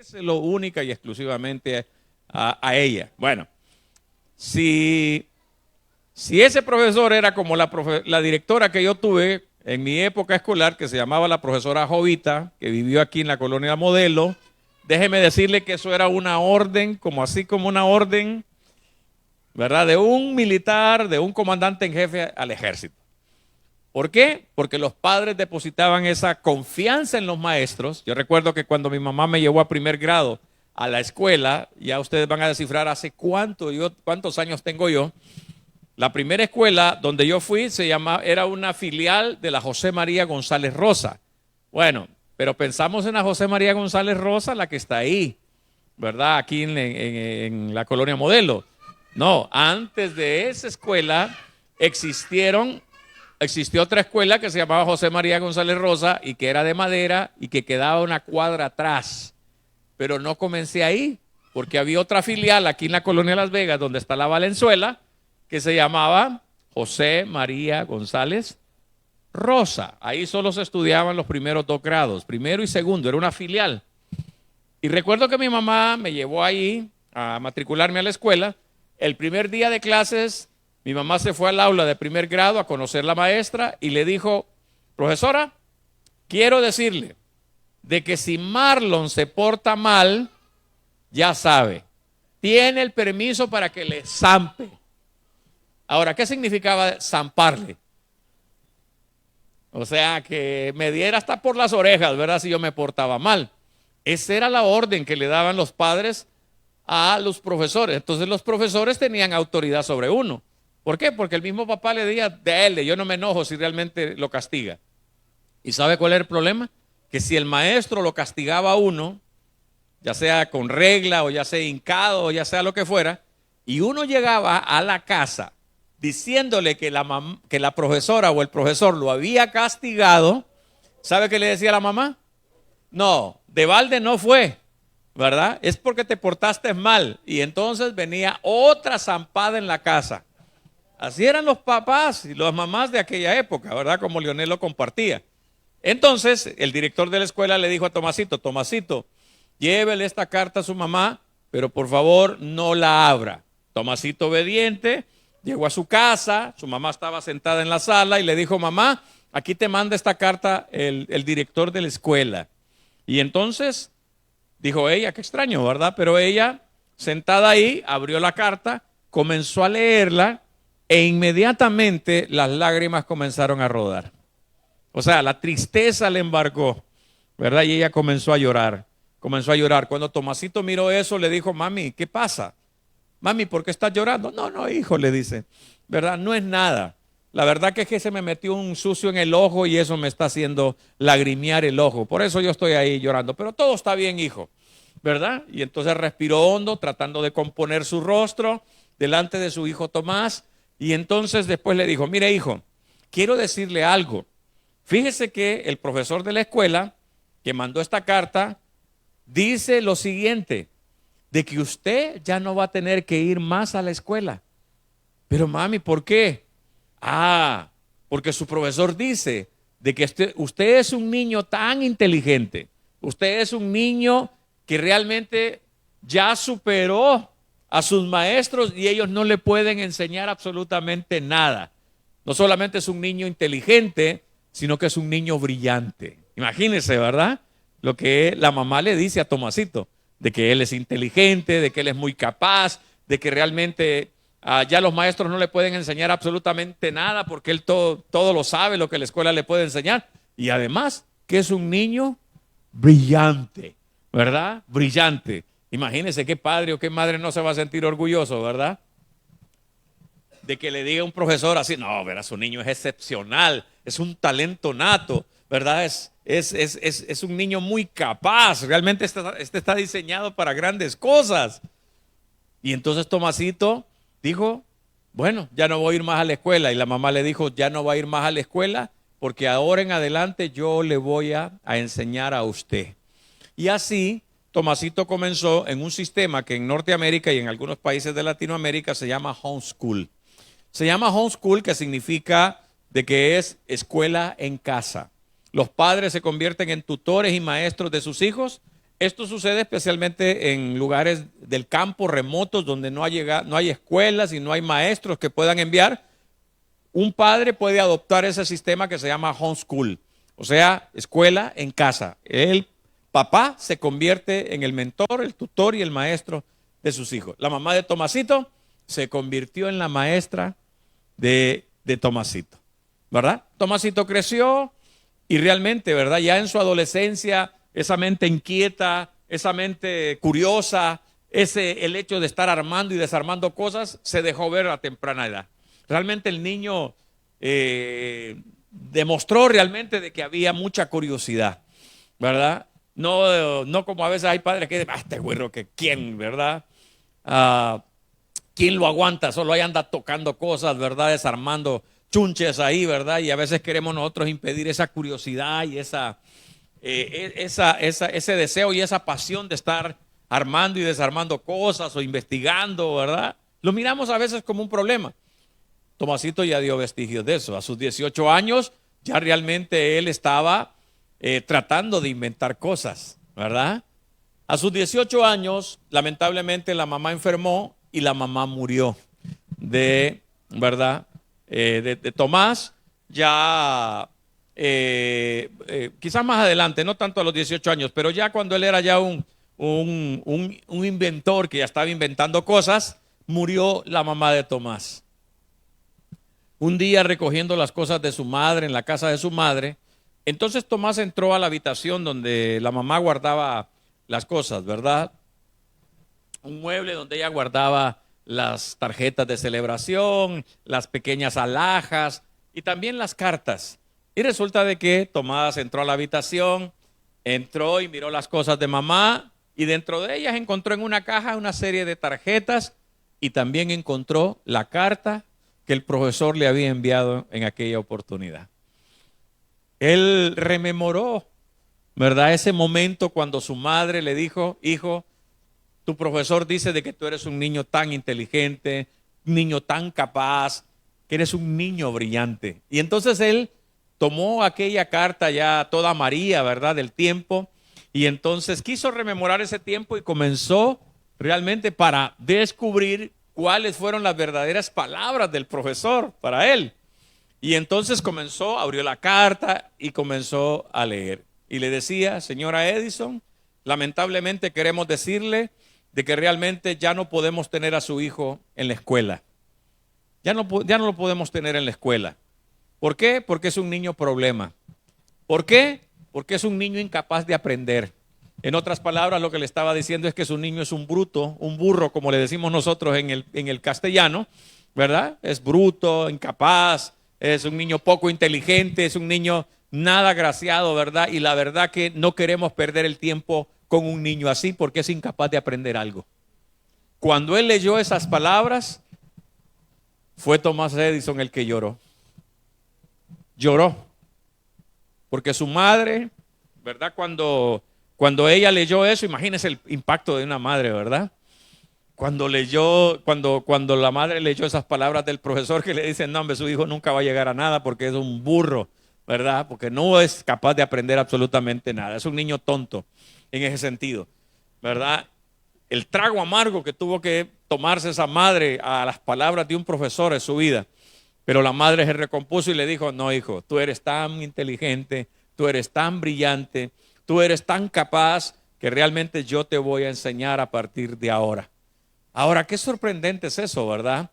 obedécelo única y exclusivamente a ella. Bueno, si ese profesor era como la directora que yo tuve en mi época escolar, que se llamaba la profesora Jovita, que vivió aquí en la colonia Modelo, déjeme decirle que eso era una orden, como así como una orden, ¿verdad? De un militar, de un comandante en jefe al ejército. ¿Por qué? Porque los padres depositaban esa confianza en los maestros. Yo recuerdo que cuando mi mamá me llevó a primer grado a la escuela, ya ustedes van a descifrar hace cuántos años tengo yo. La primera escuela donde yo fui era una filial de la José María González Rosa. Bueno, pero pensamos en la José María González Rosa, la que está ahí, ¿verdad? Aquí en la colonia Modelo. No, antes de esa escuela existió otra escuela que se llamaba José María González Rosa y que era de madera y que quedaba una cuadra atrás. Pero no comencé ahí, porque había otra filial aquí en la colonia Las Vegas, donde está la Valenzuela, que se llamaba José María González Rosa. Ahí solo se estudiaban los primeros 2 grados, primero y segundo, era una filial. Y recuerdo que mi mamá me llevó ahí a matricularme a la escuela. El primer día de clases, mi mamá se fue al aula de primer grado a conocer a la maestra y le dijo: profesora, quiero decirle de que si Marlon se porta mal, ya sabe, tiene el permiso para que le zampe. Ahora, ¿qué significaba zamparle? O sea, que me diera hasta por las orejas, ¿verdad? Si yo me portaba mal. Esa era la orden que le daban los padres a los profesores. Entonces los profesores tenían autoridad sobre uno. ¿Por qué? Porque el mismo papá le decía: dele, yo no me enojo si realmente lo castiga. ¿Y sabe cuál era el problema? Que si el maestro lo castigaba a uno, ya sea con regla o ya sea hincado o ya sea lo que fuera, y uno llegaba a la casa diciéndole que la profesora o el profesor lo había castigado, ¿sabe qué le decía la mamá? No, de balde no fue, ¿verdad? Es porque te portaste mal. Y entonces venía otra zampada en la casa. Así eran los papás y las mamás de aquella época, ¿verdad? Como Leonel lo compartía. Entonces el director de la escuela le dijo a Tomasito: Tomasito, llévele esta carta a su mamá, pero por favor no la abra. Tomasito, obediente, llegó a su casa, su mamá estaba sentada en la sala y le dijo: mamá, aquí te manda esta carta el director de la escuela. Y entonces dijo ella: qué extraño, ¿verdad? Pero ella, sentada ahí, abrió la carta, comenzó a leerla e inmediatamente las lágrimas comenzaron a rodar. O sea, la tristeza le embargó, ¿verdad? Y ella comenzó a llorar. Cuando Tomasito miró eso, le dijo: mami, ¿qué pasa? Mami, ¿por qué estás llorando? No, hijo, le dice, ¿verdad? No es nada. La verdad que es que se me metió un sucio en el ojo y eso me está haciendo lagrimear el ojo. Por eso yo estoy ahí llorando. Pero todo está bien, hijo, ¿verdad? Y entonces respiró hondo, tratando de componer su rostro delante de su hijo Tomás. Y entonces después le dijo: mire, hijo, quiero decirle algo. Fíjese que el profesor de la escuela que mandó esta carta dice lo siguiente, de que usted ya no va a tener que ir más a la escuela. Pero mami, ¿por qué? Porque su profesor dice de que usted es un niño tan inteligente, usted es un niño que realmente ya superó a sus maestros y ellos no le pueden enseñar absolutamente nada. No solamente es un niño inteligente, sino que es un niño brillante. Imagínense, ¿verdad? Lo que la mamá le dice a Tomasito, de que él es inteligente, de que él es muy capaz, de que realmente ya los maestros no le pueden enseñar absolutamente nada porque él todo lo sabe, lo que la escuela le puede enseñar. Y además que es un niño brillante, ¿verdad? Brillante. Imagínense qué padre o qué madre no se va a sentir orgulloso, ¿verdad? De que le diga un profesor así: no, verá, su niño es excepcional, es un talento nato, ¿verdad? Es un niño muy capaz, realmente este está diseñado para grandes cosas. Y entonces Tomasito dijo: bueno, ya no voy a ir más a la escuela. Y la mamá le dijo: ya no va a ir más a la escuela porque ahora en adelante yo le voy a enseñar a usted. Y así Tomasito comenzó en un sistema que en Norteamérica y en algunos países de Latinoamérica se llama homeschool. Se llama homeschool, que significa de que es escuela en casa. Los padres se convierten en tutores y maestros de sus hijos Esto sucede especialmente en lugares del campo remotos donde no hay escuelas y no hay maestros que puedan enviar. Un padre puede adoptar ese sistema que se llama homeschool, o sea, escuela en casa. El papá se convierte en el mentor, el tutor y el maestro de sus hijos. La mamá de Tomasito se convirtió en la maestra de Tomasito, ¿verdad? Tomasito creció y realmente, ¿verdad? Ya en su adolescencia, esa mente inquieta, esa mente curiosa, el hecho de estar armando y desarmando cosas, se dejó ver a temprana edad. Realmente el niño demostró realmente de que había mucha curiosidad, ¿verdad? No como a veces hay padres que dicen, este güero, que quién, ¿verdad? ¿Quién lo aguanta? Solo ahí anda tocando cosas, ¿verdad? Desarmando chunches ahí, ¿verdad? Y a veces queremos nosotros impedir esa curiosidad y ese deseo y esa pasión de estar armando y desarmando cosas o investigando, ¿verdad? Lo miramos a veces como un problema. Tomasito ya dio vestigios de eso. A sus 18 años ya realmente él estaba tratando de inventar cosas, ¿verdad? A sus 18 años, lamentablemente la mamá enfermó y la mamá murió ¿verdad? De Tomás, ya quizás más adelante, no tanto a los 18 años, pero ya cuando él era ya un inventor que ya estaba inventando cosas, murió la mamá de Tomás. Un día recogiendo las cosas de su madre en la casa de su madre, entonces Tomás entró a la habitación donde la mamá guardaba las cosas, ¿verdad? Un mueble donde ella guardaba las tarjetas de celebración, las pequeñas alhajas y también las cartas. Y resulta de que Tomás entró a la habitación, entró y miró las cosas de mamá y dentro de ellas encontró en una caja una serie de tarjetas y también encontró la carta que el profesor le había enviado en aquella oportunidad. Él rememoró, ¿verdad? Ese momento cuando su madre le dijo, hijo, tu profesor dice de que tú eres un niño tan inteligente, un niño tan capaz, que eres un niño brillante. Y entonces él tomó aquella carta ya toda María, ¿verdad? Del tiempo, y entonces quiso rememorar ese tiempo y comenzó realmente para descubrir cuáles fueron las verdaderas palabras del profesor para él. Y entonces abrió la carta y comenzó a leer. Y le decía, señora Edison, lamentablemente queremos decirle de que realmente ya no podemos tener a su hijo en la escuela. Ya no lo podemos tener en la escuela. ¿Por qué? Porque es un niño problema. ¿Por qué? Porque es un niño incapaz de aprender. En otras palabras, lo que le estaba diciendo es que su niño es un bruto, un burro, como le decimos nosotros en el castellano, ¿verdad? Es bruto, incapaz, es un niño poco inteligente, es un niño nada agraciado, ¿verdad? Y la verdad que no queremos perder el tiempo con un niño así porque es incapaz de aprender algo. Cuando él leyó esas palabras, fue Thomas Edison el que lloró. Lloró. Porque su madre, ¿verdad? Cuando ella leyó eso, imagínense el impacto de una madre, ¿verdad? Cuando la madre leyó esas palabras del profesor que le dicen, no, hombre, su hijo nunca va a llegar a nada porque es un burro, ¿verdad? Porque no es capaz de aprender absolutamente nada. Es un niño tonto en ese sentido, ¿verdad? El trago amargo que tuvo que tomarse esa madre a las palabras de un profesor en su vida. Pero la madre se recompuso y le dijo, no, hijo, tú eres tan inteligente, tú eres tan brillante, tú eres tan capaz que realmente yo te voy a enseñar a partir de ahora. Ahora, qué sorprendente es eso, ¿verdad?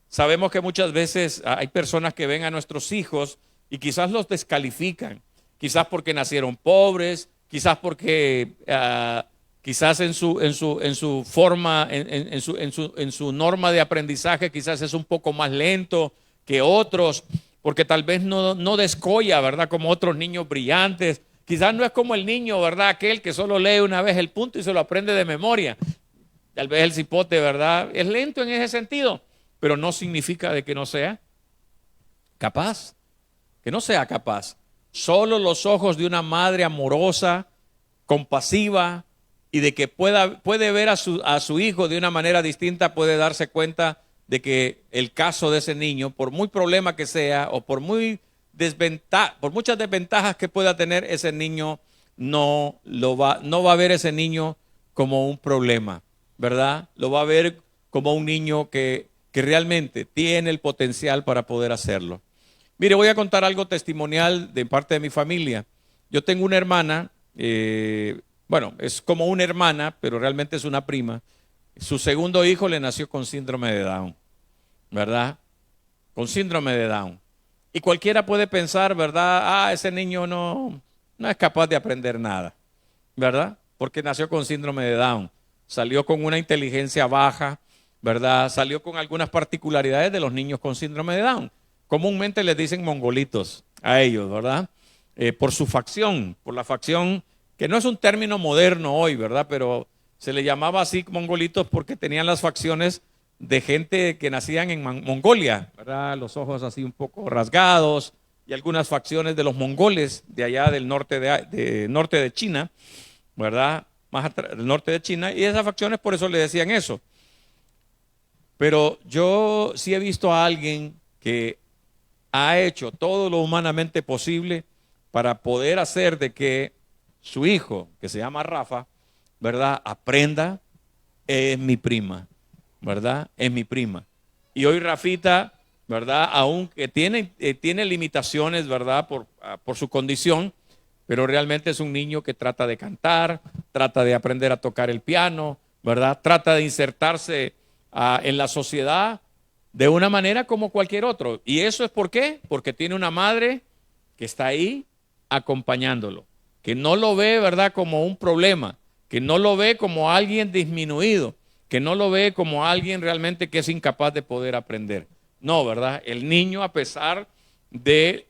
Sabemos que muchas veces hay personas que ven a nuestros hijos y quizás los descalifican, quizás porque nacieron pobres, quizás porque quizás en su forma, en su norma de aprendizaje quizás es un poco más lento que otros, porque tal vez no descolla, ¿verdad? Como otros niños brillantes. Quizás no es como el niño, ¿verdad? Aquel que solo lee una vez el punto y se lo aprende de memoria. Tal vez el cipote, ¿verdad? Es lento en ese sentido, pero no significa de que no sea capaz, que no sea capaz. Solo los ojos de una madre amorosa, compasiva y de que puede ver a su hijo de una manera distinta, puede darse cuenta de que el caso de ese niño, por muy problema que sea o por muchas desventajas que pueda tener ese niño, no va a ver ese niño como un problema, ¿verdad? Lo va a ver como un niño que realmente tiene el potencial para poder hacerlo. Mire, voy a contar algo testimonial de parte de mi familia. Yo tengo una hermana, bueno, es como una hermana, pero realmente es una prima. Su segundo hijo le nació con síndrome de Down, ¿verdad? Con síndrome de Down. Y cualquiera puede pensar, ¿verdad? Ese niño no es capaz de aprender nada, ¿verdad? Porque nació con síndrome de Down. Salió con una inteligencia baja, ¿verdad? Salió con algunas particularidades de los niños con síndrome de Down. Comúnmente les dicen mongolitos a ellos, ¿verdad? Por su facción, por la facción, que no es un término moderno hoy, ¿verdad? Pero se le llamaba así mongolitos porque tenían las facciones de gente que nacían en Mongolia, ¿verdad? Los ojos así un poco rasgados y algunas facciones de los mongoles de allá del norte norte de China, ¿verdad? Más del norte de China, y esas facciones por eso le decían eso. Pero yo sí he visto a alguien que ha hecho todo lo humanamente posible para poder hacer de que su hijo, que se llama Rafa, ¿verdad?, aprenda. Es mi prima, ¿verdad? Es mi prima. Y hoy Rafita, ¿verdad?, aunque tiene limitaciones, ¿verdad?, por su condición, pero realmente es un niño que trata de cantar, trata de aprender a tocar el piano, ¿verdad? Trata de insertarse en la sociedad de una manera como cualquier otro. ¿Y eso es por qué? Porque tiene una madre que está ahí acompañándolo, que no lo ve, ¿verdad?, como un problema, que no lo ve como alguien disminuido, que no lo ve como alguien realmente que es incapaz de poder aprender. No, ¿verdad? El niño, a pesar de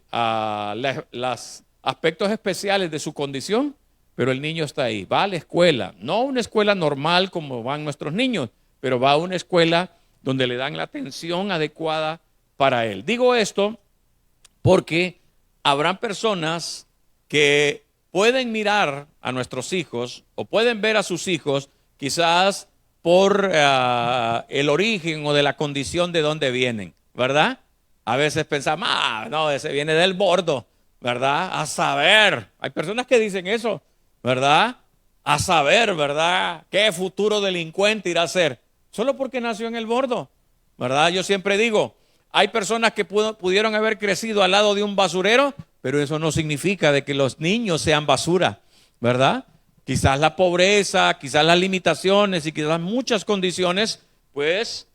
los aspectos especiales de su condición, pero el niño está ahí, va a la escuela, no una escuela normal como van nuestros niños, pero va a una escuela donde le dan la atención adecuada para él. Digo esto porque habrán personas que pueden mirar a nuestros hijos o pueden ver a sus hijos quizás por el origen o de la condición de donde vienen, ¿verdad? A veces pensamos, no, ese viene del bordo, ¿verdad? A saber, hay personas que dicen eso, ¿verdad? A saber, ¿verdad? ¿Qué futuro delincuente irá a ser? Solo porque nació en el bordo, ¿verdad? Yo siempre digo, hay personas que pudieron haber crecido al lado de un basurero, pero eso no significa de que los niños sean basura, ¿verdad? Quizás la pobreza, quizás las limitaciones y quizás muchas condiciones, pues,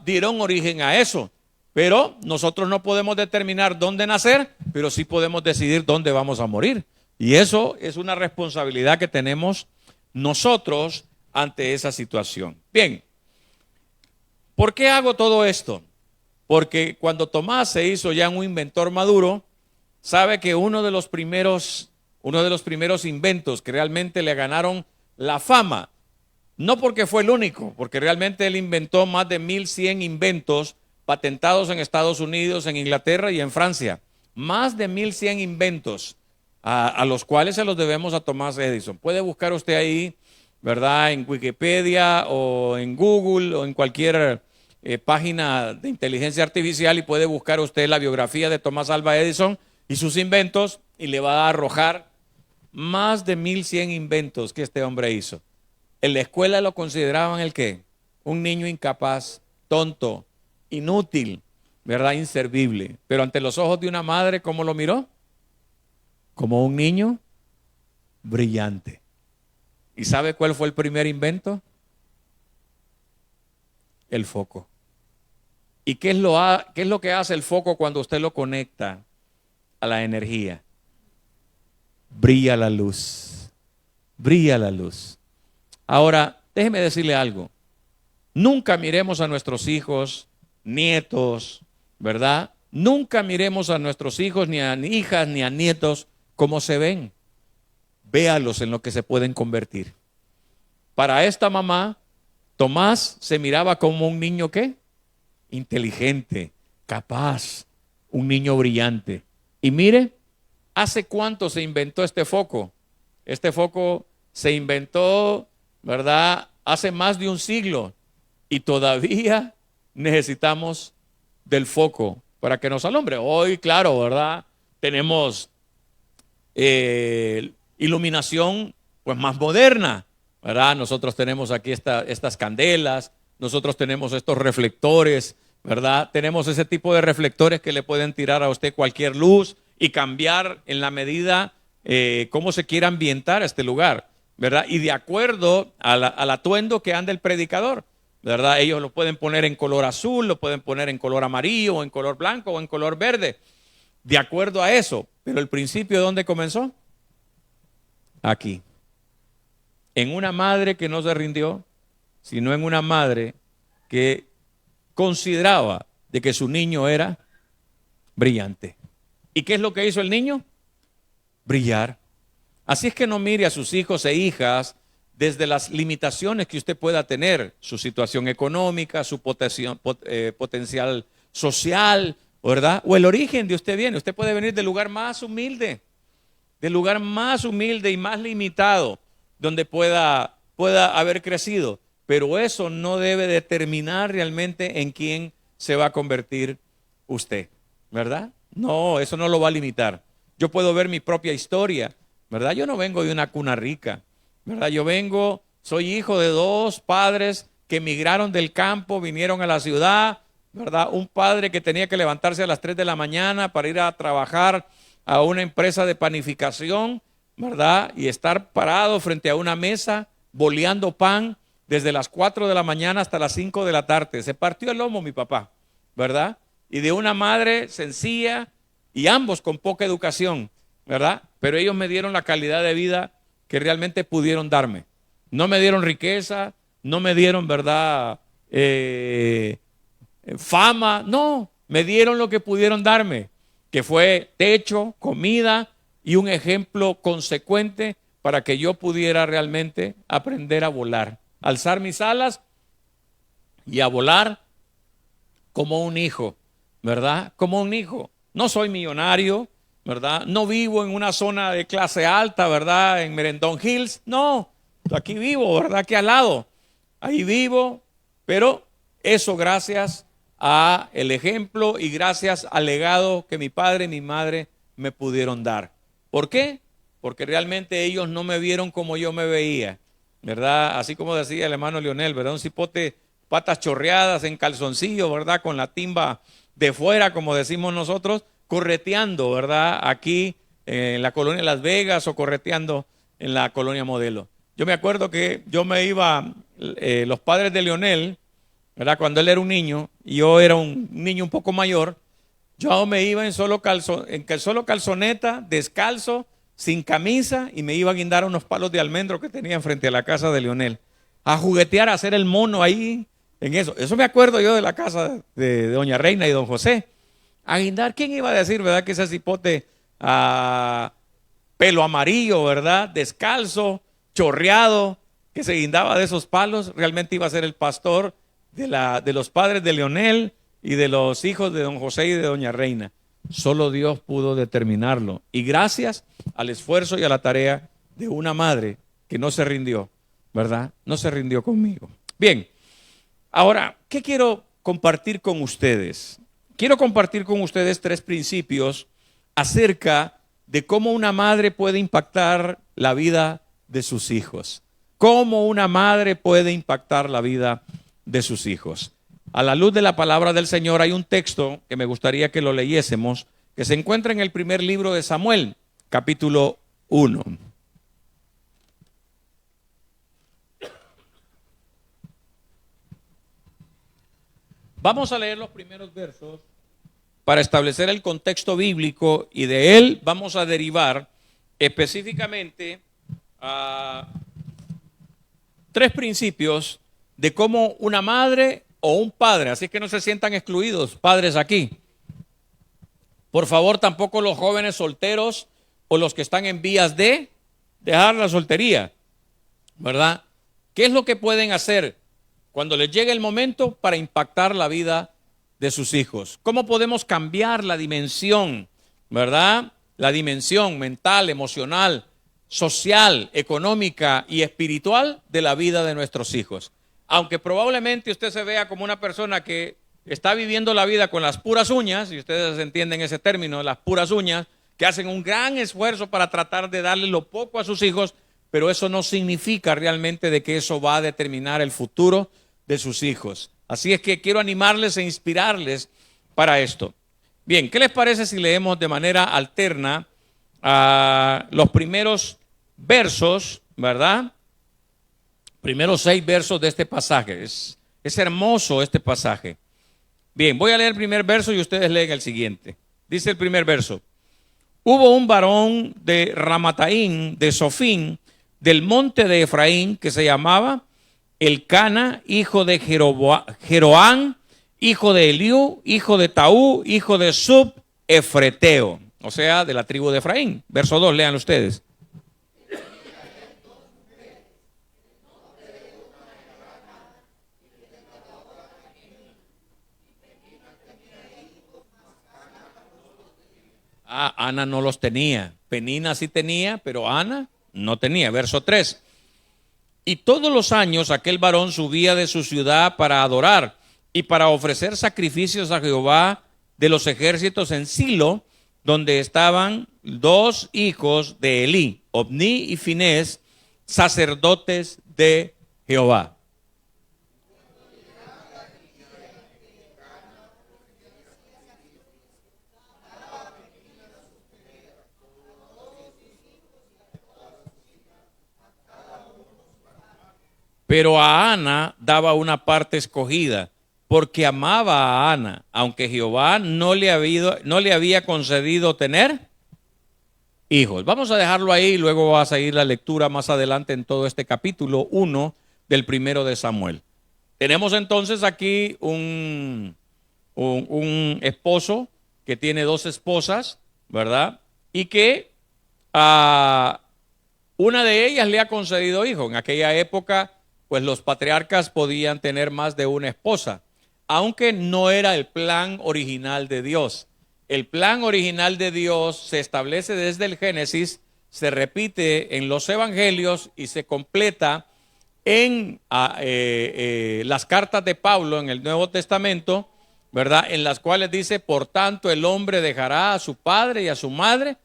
dieron origen a eso. Pero nosotros no podemos determinar dónde nacer, pero sí podemos decidir dónde vamos a morir. Y eso es una responsabilidad que tenemos nosotros ante esa situación. Bien, ¿por qué hago todo esto? Porque cuando Tomás se hizo ya un inventor maduro, sabe que uno de los primeros inventos que realmente le ganaron la fama, no porque fue el único, porque realmente él inventó más de 1100 inventos patentados en Estados Unidos, en Inglaterra y en Francia. Más de 1100 inventos a los cuales se los debemos a Thomas Edison. Puede buscar usted ahí, ¿verdad?, en Wikipedia o en Google o en cualquier página de inteligencia artificial y puede buscar usted la biografía de Thomas Alva Edison y sus inventos y le va a arrojar más de 1100 inventos que este hombre hizo. En la escuela lo consideraban ¿el qué? Un niño incapaz, tonto, inútil, ¿verdad?, inservible. Pero ante los ojos de una madre, ¿cómo lo miró? Como un niño brillante. ¿Y sabe cuál fue el primer invento? El foco. ¿Y qué es lo que hace el foco cuando usted lo conecta a la energía? Brilla la luz. Brilla la luz. Ahora, déjeme decirle algo. Nunca miremos a nuestros hijos, nietos, ¿verdad? Nunca miremos a nuestros hijos, ni a hijas, ni a nietos como se ven. Véalos en lo que se pueden convertir. Para esta mamá, Tomás se miraba como un niño ¿qué? Inteligente, capaz, un niño brillante. Y mire, ¿hace cuánto se inventó este foco? Este foco se inventó, ¿verdad?, hace más de un siglo. Y todavía necesitamos del foco para que nos alumbre. Hoy, claro, ¿verdad?, tenemos iluminación pues más moderna, ¿verdad? Nosotros tenemos aquí estas candelas, nosotros tenemos estos reflectores, ¿verdad? Tenemos ese tipo de reflectores que le pueden tirar a usted cualquier luz y cambiar en la medida cómo se quiera ambientar este lugar, ¿verdad? Y de acuerdo al atuendo que anda el predicador, ¿verdad? Ellos lo pueden poner en color azul, lo pueden poner en color amarillo, o en color blanco, o en color verde, de acuerdo a eso. Pero el principio, ¿dónde comenzó? Aquí. En una madre que no se rindió, sino en una madre que consideraba de que su niño era brillante. ¿Y qué es lo que hizo el niño? Brillar. Así es que no mire a sus hijos e hijas desde las limitaciones que usted pueda tener, su situación económica, su potencial social, ¿verdad? O el origen de usted viene. Usted puede venir del lugar más humilde y más limitado, donde pueda haber crecido. Pero eso no debe determinar realmente en quién se va a convertir usted, ¿verdad? No, eso no lo va a limitar. Yo puedo ver mi propia historia, ¿verdad? Yo no vengo de una cuna rica, ¿verdad? Soy hijo de dos padres que emigraron del campo, vinieron a la ciudad, ¿verdad? Un padre que tenía que levantarse a las 3 de la mañana para ir a trabajar a una empresa de panificación, ¿verdad? Y estar parado frente a una mesa, boleando pan desde las 4 de la mañana hasta las 5 de la tarde. Se partió el lomo mi papá, ¿verdad? Y de una madre sencilla y ambos con poca educación, ¿verdad? Pero ellos me dieron la calidad de vida que realmente pudieron darme. No me dieron riqueza, no me dieron, ¿verdad? Fama, no, me dieron lo que pudieron darme, que fue techo, comida y un ejemplo consecuente para que yo pudiera realmente aprender a volar, alzar mis alas y a volar como un hijo, ¿verdad? Como un hijo. No soy millonario, ¿verdad? No vivo en una zona de clase alta, ¿verdad? En Merendón Hills, no, aquí vivo, ¿verdad? Aquí al lado, ahí vivo, pero eso gracias a el ejemplo y gracias al legado que mi padre y mi madre me pudieron dar. ¿Por qué? Porque realmente ellos no me vieron como yo me veía, ¿verdad? Así como decía el hermano Leonel, ¿verdad? Un cipote, patas chorreadas en calzoncillo, ¿verdad? Con la timba de fuera, como decimos nosotros, correteando, ¿verdad? Aquí en la colonia Las Vegas o correteando en la colonia Modelo. Yo me acuerdo que yo me iba, los padres de Leonel, ¿verdad? Cuando él era un niño y yo era un niño un poco mayor, yo me iba en solo calzoneta, descalzo, sin camisa, y me iba a guindar unos palos de almendro que tenía frente a la casa de Leonel, a juguetear, a hacer el mono ahí, en eso. Eso me acuerdo yo de la casa de doña Reina y don José. A guindar, ¿quién iba a decir, verdad, que ese cipote pelo amarillo, verdad, descalzo, chorreado, que se guindaba de esos palos, realmente iba a ser el pastor de los padres de Leonel y de los hijos de don José y de doña Reina? Solo Dios pudo determinarlo. Y gracias al esfuerzo y a la tarea de una madre que no se rindió, ¿verdad? No se rindió conmigo. Bien, ahora, ¿qué quiero compartir con ustedes? Quiero compartir con ustedes 3 principios acerca de cómo una madre puede impactar la vida de sus hijos. Cómo una madre puede impactar la vida de sus hijos. A la luz de la palabra del Señor hay un texto que me gustaría que lo leyésemos, que se encuentra en el primer libro de Samuel, capítulo 1. Vamos a leer los primeros versos para establecer el contexto bíblico y de él vamos a derivar específicamente a 3 principios de cómo una madre o un padre, así que no se sientan excluidos, padres aquí. Por favor, tampoco los jóvenes solteros o los que están en vías de dejar la soltería, ¿verdad? ¿Qué es lo que pueden hacer cuando les llegue el momento para impactar la vida de sus hijos? ¿Cómo podemos cambiar la dimensión, verdad? La dimensión mental, emocional, social, económica y espiritual de la vida de nuestros hijos. Aunque probablemente usted se vea como una persona que está viviendo la vida con las puras uñas, y ustedes entienden ese término, las puras uñas, que hacen un gran esfuerzo para tratar de darle lo poco a sus hijos, pero eso no significa realmente de que eso va a determinar el futuro de sus hijos. Así es que quiero animarles e inspirarles para esto. Bien, ¿qué les parece si leemos de manera alterna los primeros versos, ¿verdad? Primeros 6 versos de este pasaje. Es hermoso este pasaje. Bien, voy a leer el primer verso y ustedes leen el siguiente. Dice el primer verso: hubo un varón de Ramataín, de Sofín, del monte de Efraín, que se llamaba Elcana, hijo de Jeroán, hijo de Eliú, hijo de Taú, hijo de Sub, Efreteo, o sea, de la tribu de Efraín. Verso 2, lean ustedes. Ana no los tenía. Penina sí tenía, pero Ana no tenía. Verso 3. Y todos los años aquel varón subía de su ciudad para adorar y para ofrecer sacrificios a Jehová de los ejércitos en Silo, donde estaban 2 hijos de Elí, Ofní y Finés, sacerdotes de Jehová. Pero a Ana daba una parte escogida, porque amaba a Ana, aunque Jehová no le había concedido tener hijos. Vamos a dejarlo ahí y luego va a seguir la lectura más adelante en todo este capítulo 1 del primero de Samuel. Tenemos entonces aquí un esposo que tiene 2 esposas, ¿verdad? Y que una de ellas le ha concedido hijo. En aquella época, pues los patriarcas podían tener más de una esposa, aunque no era el plan original de Dios. El plan original de Dios se establece desde el Génesis, se repite en los evangelios y se completa en las cartas de Pablo en el Nuevo Testamento, ¿verdad? En las cuales dice: por tanto el hombre dejará a su padre y a su madre,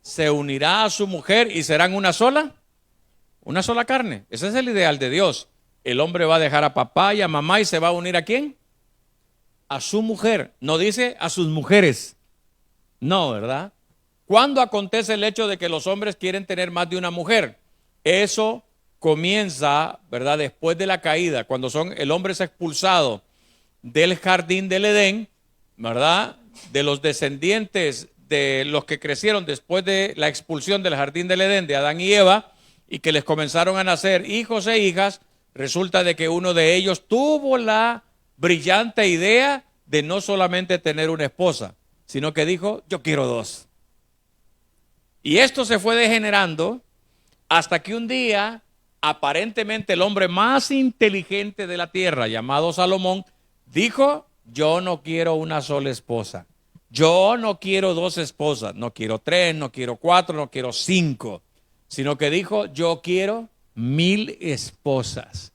se unirá a su mujer y serán una sola carne. Ese es el ideal de Dios. El hombre va a dejar a papá y a mamá y se va a unir ¿a quién? A su mujer. No dice a sus mujeres. No, ¿verdad? ¿Cuándo acontece el hecho de que los hombres quieren tener más de una mujer? Eso comienza, ¿verdad? Después de la caída, cuando el hombre es expulsado del jardín del Edén, ¿verdad? De los descendientes de los que crecieron después de la expulsión del jardín del Edén de Adán y Eva, y que les comenzaron a nacer hijos e hijas. Resulta de que uno de ellos tuvo la brillante idea de no solamente tener una esposa, sino que dijo: yo quiero 2. Y esto se fue degenerando hasta que un día, aparentemente el hombre más inteligente de la tierra, llamado Salomón, dijo: yo no quiero una sola esposa. Yo no quiero 2 esposas, no quiero 3, no quiero 4, no quiero 5, sino que dijo: yo quiero 1000 esposas.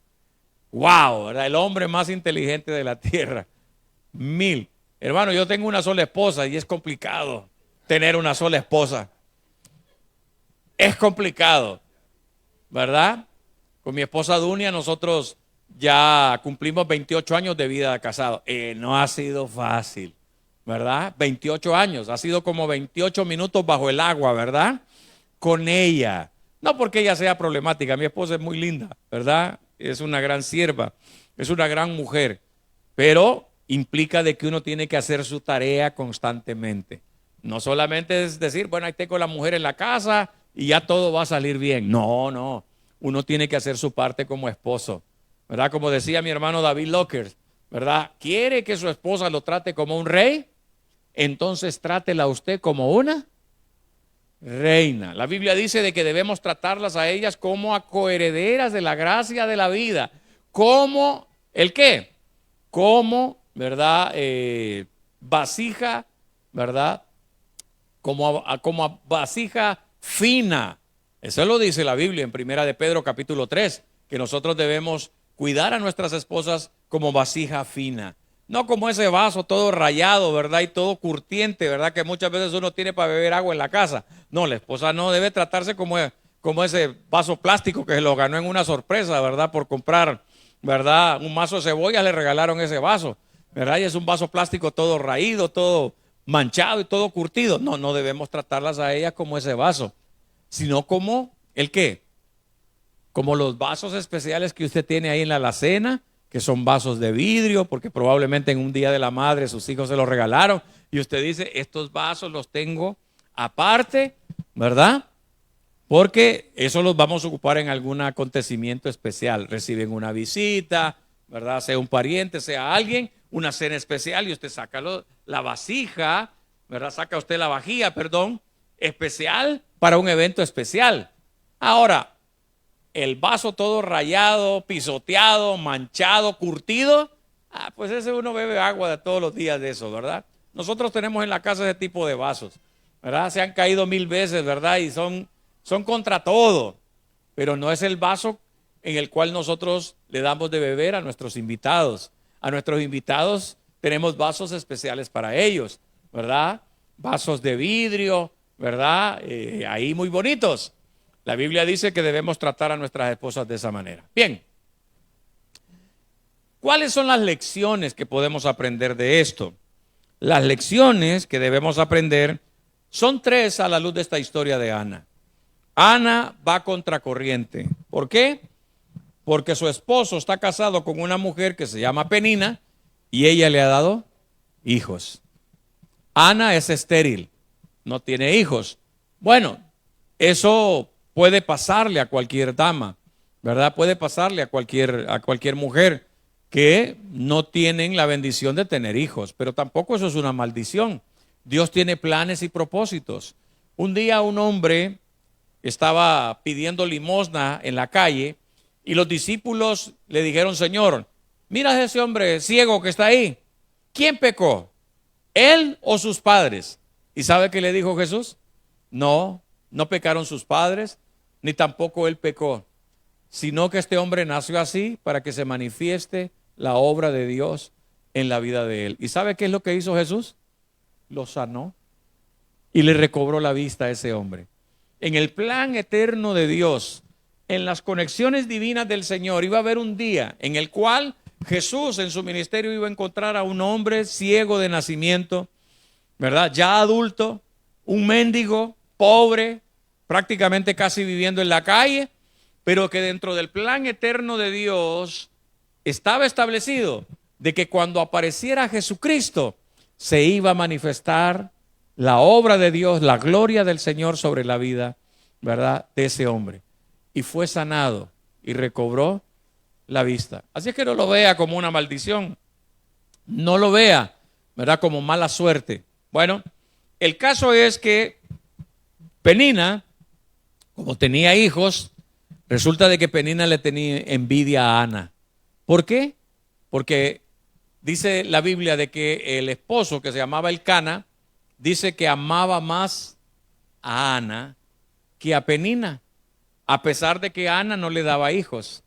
Wow, ¿verdad? El hombre más inteligente de la tierra. 1000. Hermano, yo tengo una sola esposa y es complicado tener una sola esposa. Es complicado, ¿verdad? Con mi esposa Dunia nosotros ya cumplimos 28 años de vida casados. No ha sido fácil, ¿verdad? 28 años, ha sido como 28 minutos bajo el agua, ¿verdad? Con ella. No porque ella sea problemática, mi esposa es muy linda, ¿verdad? Es una gran sierva, es una gran mujer, pero implica de que uno tiene que hacer su tarea constantemente. No solamente es decir, bueno, ahí tengo la mujer en la casa y ya todo va a salir bien. No, uno tiene que hacer su parte como esposo, ¿verdad? Como decía mi hermano David Lockers, ¿verdad? ¿Quiere que su esposa lo trate como un rey? Entonces trátela usted como una reina. La Biblia dice de que debemos tratarlas a ellas como a coherederas de la gracia de la vida. Como, ¿el qué? Como, ¿verdad? Vasija, ¿verdad? Como a vasija fina. Eso lo dice la Biblia en Primera de Pedro capítulo 3, que nosotros debemos cuidar a nuestras esposas como vasija fina. No como ese vaso todo rayado, ¿verdad? Y todo curtiente, ¿verdad? Que muchas veces uno tiene para beber agua en la casa. No, la esposa no debe tratarse como ese vaso plástico que se lo ganó en una sorpresa, ¿verdad? Por comprar, ¿verdad? Un mazo de cebollas le regalaron ese vaso, ¿verdad? Y es un vaso plástico todo raído, todo manchado y todo curtido. No, no debemos tratarlas a ellas como ese vaso, sino como, ¿el qué? Como los vasos especiales que usted tiene ahí en la alacena, que son vasos de vidrio, porque probablemente en un día de la madre sus hijos se los regalaron, y usted dice, estos vasos los tengo aparte, ¿verdad? Porque eso los vamos a ocupar en algún acontecimiento especial. Reciben una visita, ¿verdad? Sea un pariente, sea alguien, una cena especial, y usted saca la vasija, ¿verdad? Saca usted la vajilla, perdón, especial para un evento especial. Ahora, el vaso todo rayado, pisoteado, manchado, curtido, pues ese uno bebe agua de todos los días de eso, ¿verdad? Nosotros tenemos en la casa ese tipo de vasos, ¿verdad? Se han caído 1000 veces, ¿verdad? Y son contra todo, pero no es el vaso en el cual nosotros le damos de beber a nuestros invitados. A nuestros invitados tenemos vasos especiales para ellos, ¿verdad? Vasos de vidrio, ¿verdad? Ahí muy bonitos. La Biblia dice que debemos tratar a nuestras esposas de esa manera. Bien, ¿cuáles son las lecciones que podemos aprender de esto? Las lecciones que debemos aprender son 3 a la luz de esta historia de Ana. Ana va contracorriente. ¿Por qué? Porque su esposo está casado con una mujer que se llama Penina y ella le ha dado hijos. Ana es estéril, no tiene hijos. Bueno, eso puede pasarle a cualquier dama, ¿verdad? Puede pasarle a cualquier mujer que no tienen la bendición de tener hijos, pero tampoco eso es una maldición. Dios tiene planes y propósitos. Un día un hombre estaba pidiendo limosna en la calle y los discípulos le dijeron, Señor, mira a ese hombre ciego que está ahí. ¿Quién pecó? ¿Él o sus padres? ¿Y sabe qué le dijo Jesús? No, no pecaron sus padres, ni tampoco él pecó, sino que este hombre nació así para que se manifieste la obra de Dios en la vida de él. ¿Y sabe qué es lo que hizo Jesús? Lo sanó y le recobró la vista a ese hombre. En el plan eterno de Dios, en las conexiones divinas del Señor, iba a haber un día en el cual Jesús en su ministerio iba a encontrar a un hombre ciego de nacimiento, ¿verdad? Ya adulto, un mendigo, pobre, prácticamente casi viviendo en la calle, pero que dentro del plan eterno de Dios estaba establecido de que cuando apareciera Jesucristo se iba a manifestar la obra de Dios, la gloria del Señor sobre la vida, ¿verdad?, de ese hombre. Y fue sanado y recobró la vista. Así es que no lo vea como una maldición, no lo vea, ¿verdad?, como mala suerte. Bueno, el caso es que Penina, como tenía hijos, resulta de que Penina le tenía envidia a Ana. ¿Por qué? Porque dice la Biblia de que el esposo, que se llamaba Elcana, dice que amaba más a Ana que a Penina, a pesar de que Ana no le daba hijos.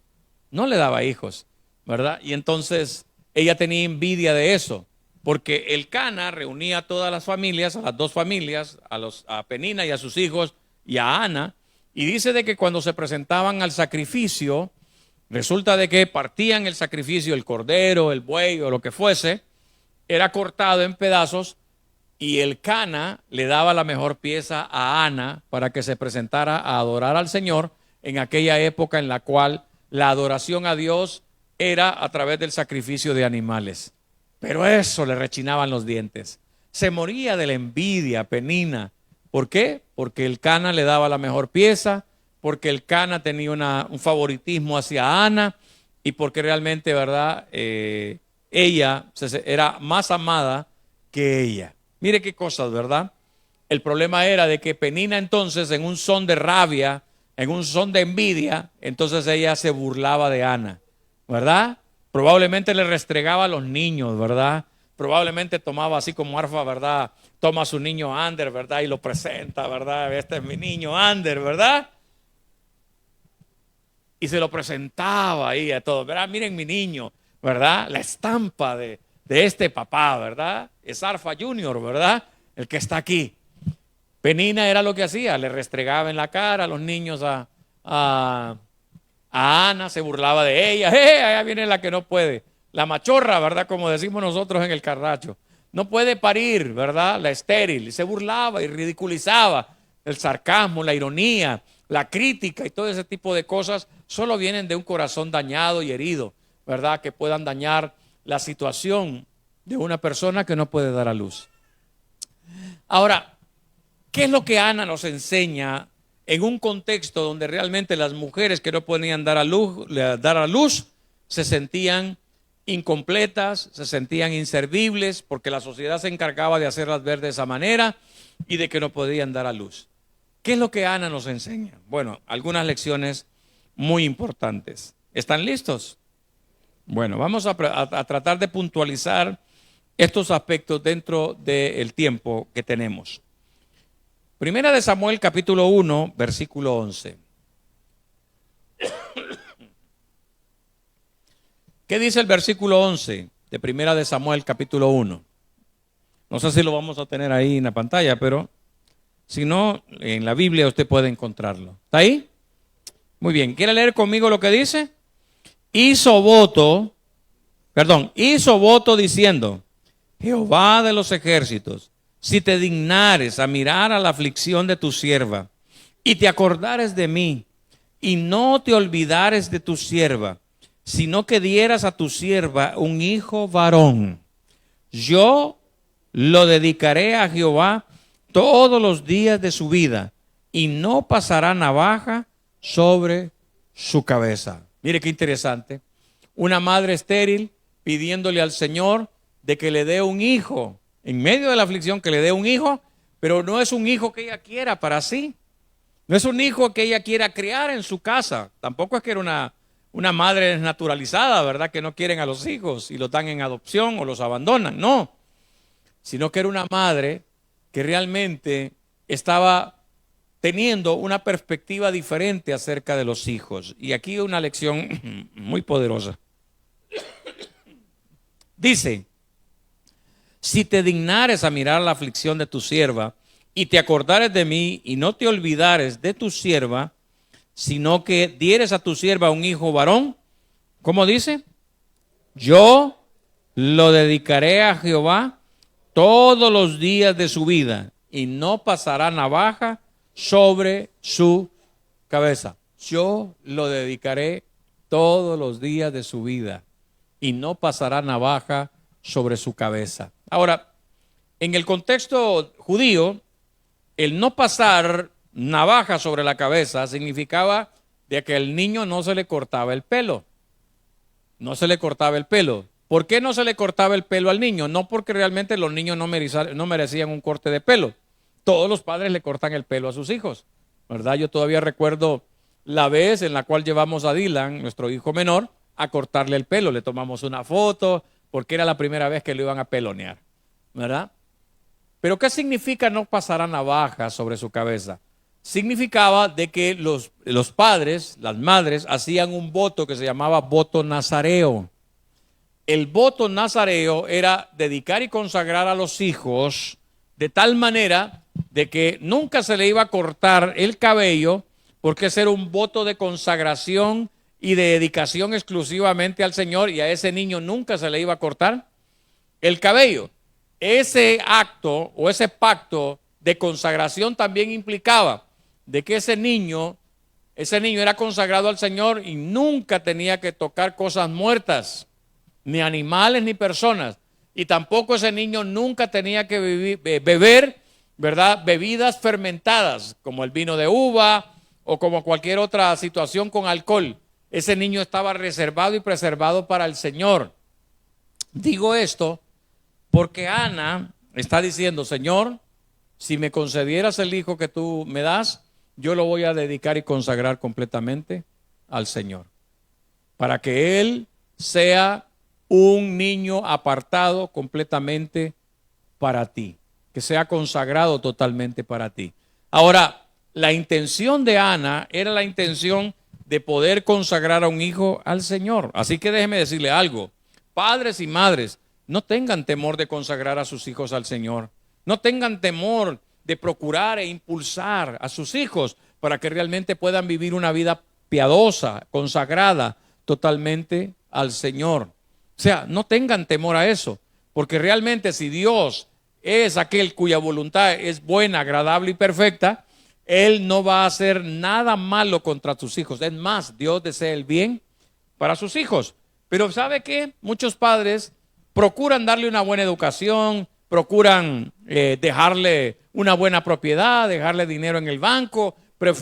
No le daba hijos, ¿verdad? Y entonces ella tenía envidia de eso, porque Elcana reunía a todas las familias, a las 2 familias, a Penina y a sus hijos y a Ana, y dice de que cuando se presentaban al sacrificio, resulta de que partían el sacrificio, el cordero, el buey o lo que fuese, era cortado en pedazos y Elcana le daba la mejor pieza a Ana para que se presentara a adorar al Señor en aquella época en la cual la adoración a Dios era a través del sacrificio de animales. Pero eso le rechinaban los dientes. Se moría de la envidia Penina. ¿Por qué? Porque Elcana le daba la mejor pieza, porque Elcana tenía un favoritismo hacia Ana y porque realmente, ¿verdad?, ella era más amada que ella. Mire qué cosas, ¿verdad? El problema era de que Penina entonces, en un son de rabia, en un son de envidia, entonces ella se burlaba de Ana, ¿verdad? Probablemente le restregaba a los niños, ¿verdad? Probablemente tomaba así como Arfa, ¿verdad? Toma a su niño Ander, ¿verdad? Y lo presenta, ¿verdad? Este es mi niño Ander, ¿verdad? Y se lo presentaba ahí a todos, ¿verdad? Miren mi niño, ¿verdad? La estampa de de este papá, ¿verdad? Es Arfa Junior, ¿verdad? El que está aquí. Penina era lo que hacía, le restregaba en la cara a los niños a Ana, se burlaba de ella. Allá viene la que no puede, la machorra, ¿verdad? Como decimos nosotros en el Carracho. No puede parir, ¿verdad? La estéril. Se burlaba y ridiculizaba. El sarcasmo, la ironía, la crítica y todo ese tipo de cosas solo vienen de un corazón dañado y herido, ¿verdad? Que puedan dañar la situación de una persona que no puede dar a luz. Ahora, ¿qué es lo que Ana nos enseña en un contexto donde realmente las mujeres que no podían dar a luz se sentían incompletas, se sentían inservibles porque la sociedad se encargaba de hacerlas ver de esa manera y de que no podían dar a luz? ¿Qué es lo que Ana nos enseña? Bueno, algunas lecciones muy importantes. ¿Están listos? Bueno, vamos a tratar de puntualizar estos aspectos dentro del tiempo que tenemos. Primera de Samuel, capítulo 1, versículo 11. ¿Qué dice el versículo 11 de Primera de Samuel, capítulo 1? No sé si lo vamos a tener ahí en la pantalla, pero si no, en la Biblia usted puede encontrarlo. ¿Está ahí? Muy bien. ¿Quiere leer conmigo lo que dice? Hizo voto diciendo: Jehová de los ejércitos, si te dignares a mirar a la aflicción de tu sierva, y te acordares de mí, y no te olvidares de tu sierva, sino que dieras a tu sierva un hijo varón, yo lo dedicaré a Jehová todos los días de su vida, y no pasará navaja sobre su cabeza. Mire qué interesante. Una madre estéril pidiéndole al Señor de que le dé un hijo, en medio de la aflicción, que le dé un hijo, pero no es un hijo que ella quiera para sí. No es un hijo que ella quiera criar en su casa. Tampoco es que era una madre desnaturalizada, ¿verdad? Que no quieren a los hijos y los dan en adopción o los abandonan. No. Sino que era una madre que realmente estaba teniendo una perspectiva diferente acerca de los hijos. Y aquí una lección muy poderosa. Dice: si te dignares a mirar la aflicción de tu sierva, y te acordares de mí, y no te olvidares de tu sierva, sino que dieres a tu sierva un hijo varón, ¿cómo dice? Yo lo dedicaré a Jehová todos los días de su vida, y no pasará navaja sobre su cabeza. Yo lo dedicaré todos los días de su vida, y no pasará navaja sobre su cabeza. Ahora, en el contexto judío, el no pasar navaja sobre la cabeza significaba de que al niño no se le cortaba el pelo. No se le cortaba el pelo. ¿Por qué no se le cortaba el pelo al niño? No porque realmente los niños no merecían un corte de pelo. Todos los padres le cortan el pelo a sus hijos, ¿verdad? Yo todavía recuerdo la vez en la cual llevamos a Dylan, nuestro hijo menor, a cortarle el pelo. Le tomamos una foto porque era la primera vez que lo iban a pelonear, ¿verdad? Pero ¿qué significa no pasará navaja sobre su cabeza? Significaba de que los padres, las madres, hacían un voto que se llamaba voto nazareo. El voto nazareo era dedicar y consagrar a los hijos de tal manera de que nunca se le iba a cortar el cabello, porque ese era un voto de consagración y de dedicación exclusivamente al Señor, y a ese niño nunca se le iba a cortar el cabello. Ese acto o ese pacto de consagración también implicaba de que ese niño era consagrado al Señor y nunca tenía que tocar cosas muertas, ni animales ni personas, y tampoco ese niño nunca tenía que beber, ¿verdad?, bebidas fermentadas como el vino de uva o como cualquier otra situación con alcohol. Ese niño estaba reservado y preservado para el Señor. Digo esto porque Ana está diciendo: Señor, si me concedieras el hijo que tú me das, yo lo voy a dedicar y consagrar completamente al Señor, para que él sea un niño apartado completamente para ti, que sea consagrado totalmente para ti. Ahora, la intención de Ana era la intención de poder consagrar a un hijo al Señor. Así que déjeme decirle algo: padres y madres no tengan temor de consagrar a sus hijos al Señor. No tengan temor de procurar e impulsar a sus hijos para que realmente puedan vivir una vida piadosa, consagrada totalmente al Señor. O sea, no tengan temor a eso, porque realmente si Dios es aquel cuya voluntad es buena, agradable y perfecta, Él no va a hacer nada malo contra tus hijos. Es más, Dios desea el bien para sus hijos. Pero ¿sabe qué? Muchos padres procuran darle una buena educación, procuran dejarle una buena propiedad, dejarle dinero en el banco.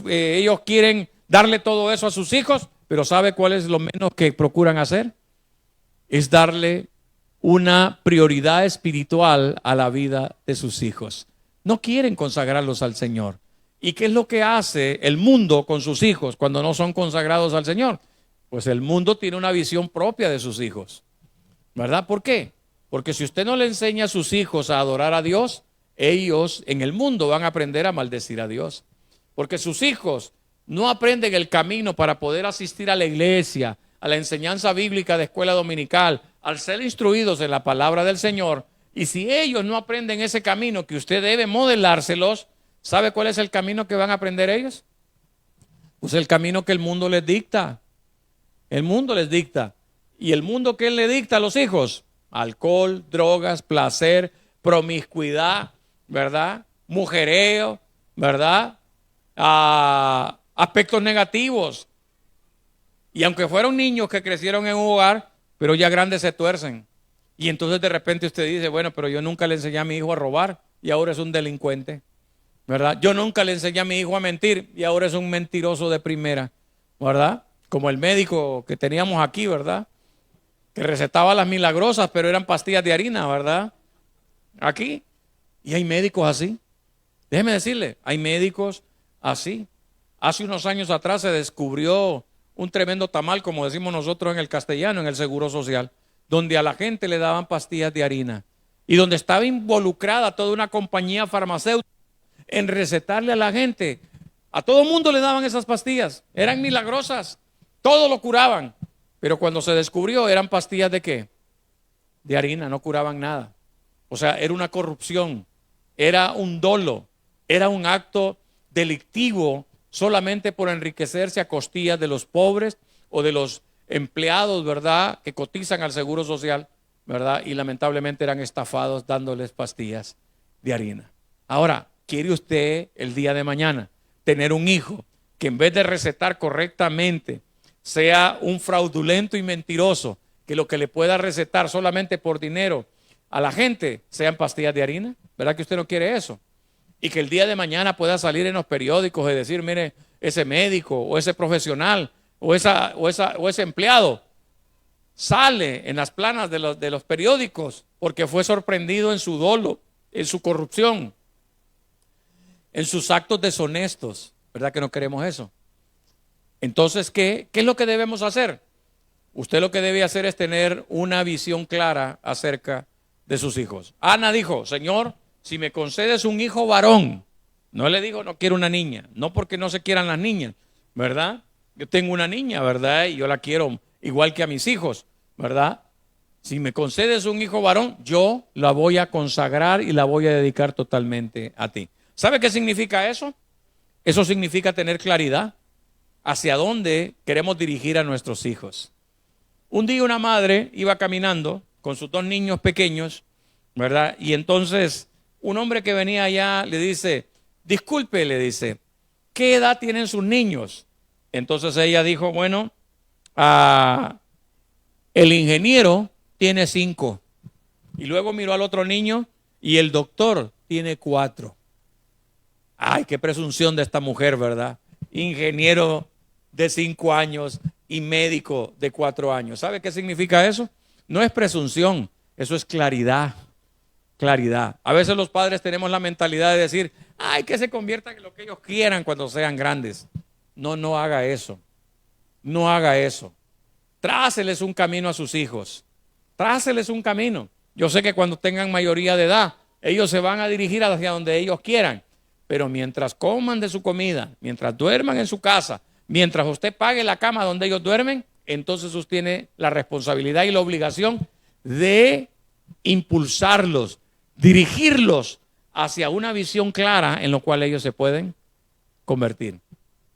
Ellos quieren darle todo eso a sus hijos, pero ¿sabe cuál es lo menos que procuran hacer? Es darle una prioridad espiritual a la vida de sus hijos. No quieren consagrarlos al Señor. ¿Y qué es lo que hace el mundo con sus hijos cuando no son consagrados al Señor? Pues el mundo tiene una visión propia de sus hijos, ¿verdad? ¿Por qué? Porque si usted no le enseña a sus hijos a adorar a Dios, ellos en el mundo van a aprender a maldecir a Dios. Porque sus hijos no aprenden el camino para poder asistir a la iglesia, a la enseñanza bíblica de escuela dominical, al ser instruidos en la palabra del Señor. Y si ellos no aprenden ese camino que usted debe modelárselos, ¿sabe cuál es el camino que van a aprender ellos? Pues el camino que el mundo les dicta. El mundo les dicta. ¿Y el mundo qué le dicta a los hijos? Alcohol, drogas, placer, promiscuidad, ¿verdad? Mujereo, ¿verdad? Aspectos negativos. Y aunque fueron niños que crecieron en un hogar, pero ya grandes se tuercen. Y entonces de repente usted dice, bueno, pero yo nunca le enseñé a mi hijo a robar y ahora es un delincuente, ¿verdad? Yo nunca le enseñé a mi hijo a mentir y ahora es un mentiroso de primera, ¿verdad? Como el médico que teníamos aquí, ¿verdad? Que recetaba las milagrosas, pero eran pastillas de harina, ¿verdad? Aquí. Y hay médicos así. Déjeme decirle, hay médicos así. Hace unos años atrás se descubrió un tremendo tamal, como decimos nosotros en el castellano, en el Seguro Social, donde a la gente le daban pastillas de harina y donde estaba involucrada toda una compañía farmacéutica en recetarle a la gente. A todo mundo le daban esas pastillas, eran milagrosas, todo lo curaban, pero cuando se descubrió eran pastillas ¿de qué? De harina, no curaban nada. O sea, era una corrupción, era un dolo, era un acto delictivo solamente por enriquecerse a costillas de los pobres o de los empleados, ¿verdad?, que cotizan al Seguro Social, ¿verdad? Y lamentablemente eran estafados dándoles pastillas de harina. Ahora, ¿quiere usted el día de mañana tener un hijo que en vez de recetar correctamente sea un fraudulento y mentiroso, que lo que le pueda recetar solamente por dinero a la gente sean pastillas de harina? ¿Verdad que usted no quiere eso? Y que el día de mañana pueda salir en los periódicos y decir, mire, ese médico o ese profesional o ese empleado sale en las planas de los periódicos porque fue sorprendido en su dolo, en su corrupción, en sus actos deshonestos. ¿Verdad que no queremos eso? Entonces, ¿qué es lo que debemos hacer? Usted lo que debe hacer es tener una visión clara acerca de sus hijos. Ana dijo, Señor, si me concedes un hijo varón, no le digo no quiero una niña, no porque no se quieran las niñas, ¿verdad? Yo tengo una niña, ¿verdad? Y yo la quiero igual que a mis hijos, ¿verdad? Si me concedes un hijo varón, yo la voy a consagrar y la voy a dedicar totalmente a ti. ¿Sabe qué significa eso? Eso significa tener claridad hacia dónde queremos dirigir a nuestros hijos. Un día una madre iba caminando con sus dos niños pequeños, ¿verdad? Y entonces un hombre que venía allá le dice, disculpe, le dice, ¿qué edad tienen sus niños? Entonces ella dijo, bueno, el ingeniero tiene 5. Y luego miró al otro niño y el doctor tiene 4. Ay, qué presunción de esta mujer, ¿verdad? Ingeniero de 5 años y médico de 4 años. ¿Sabe qué significa eso? No es presunción, eso es claridad. Claridad. A veces los padres tenemos la mentalidad de decir, ay, que se conviertan en lo que ellos quieran cuando sean grandes. No, no haga eso. No haga eso. Tráceles un camino a sus hijos. Tráceles un camino. Yo sé que cuando tengan mayoría de edad, ellos se van a dirigir hacia donde ellos quieran. Pero mientras coman de su comida, mientras duerman en su casa, mientras usted pague la cama donde ellos duermen, entonces usted tiene la responsabilidad y la obligación de impulsarlos, dirigirlos hacia una visión clara en la cual ellos se pueden convertir.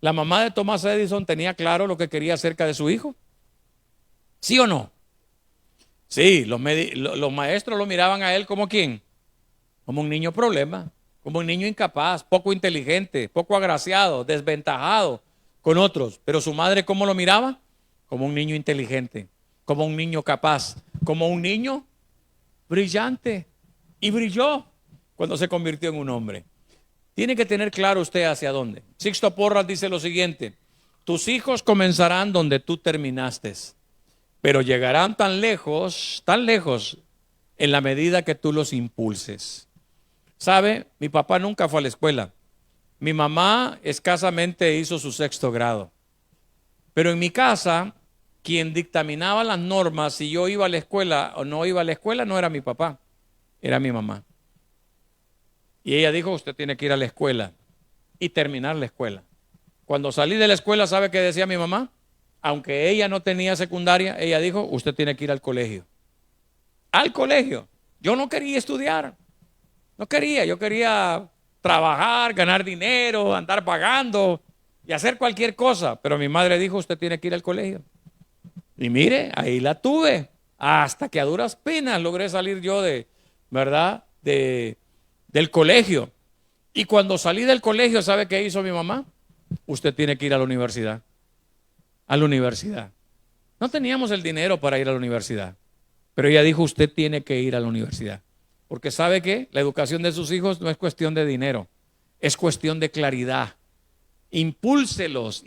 La mamá de Thomas Edison tenía claro lo que quería acerca de su hijo. ¿Sí o no? Sí, los maestros lo miraban a él como ¿quién? Como un niño problema, como un niño incapaz, poco inteligente, poco agraciado, desventajado con otros. Pero su madre, ¿cómo lo miraba? Como un niño inteligente, como un niño capaz, como un niño brillante. Y brilló cuando se convirtió en un hombre. Tiene que tener claro usted hacia dónde. Sixto Porras dice lo siguiente: tus hijos comenzarán donde tú terminaste, pero llegarán tan lejos, en la medida que tú los impulses. ¿Sabe? Mi papá nunca fue a la escuela. Mi mamá escasamente hizo su 6º grado. Pero en mi casa, quien dictaminaba las normas si yo iba a la escuela o no iba a la escuela no era mi papá, era mi mamá. Y ella dijo, usted tiene que ir a la escuela y terminar la escuela. Cuando salí de la escuela, ¿sabe qué decía mi mamá? Aunque ella no tenía secundaria, ella dijo, usted tiene que ir al colegio. Al colegio. Yo no quería estudiar. No quería. Yo quería trabajar, ganar dinero, andar pagando y hacer cualquier cosa. Pero mi madre dijo, usted tiene que ir al colegio. Y mire, ahí la tuve. Hasta que a duras penas logré salir yo ¿verdad? Del colegio. Y cuando salí del colegio, ¿sabe qué hizo mi mamá? Usted tiene que ir a la universidad. A la universidad. No teníamos el dinero para ir a la universidad, pero ella dijo, usted tiene que ir a la universidad. Porque ¿sabe qué? La educación de sus hijos no es cuestión de dinero, es cuestión de claridad. Impúlselos,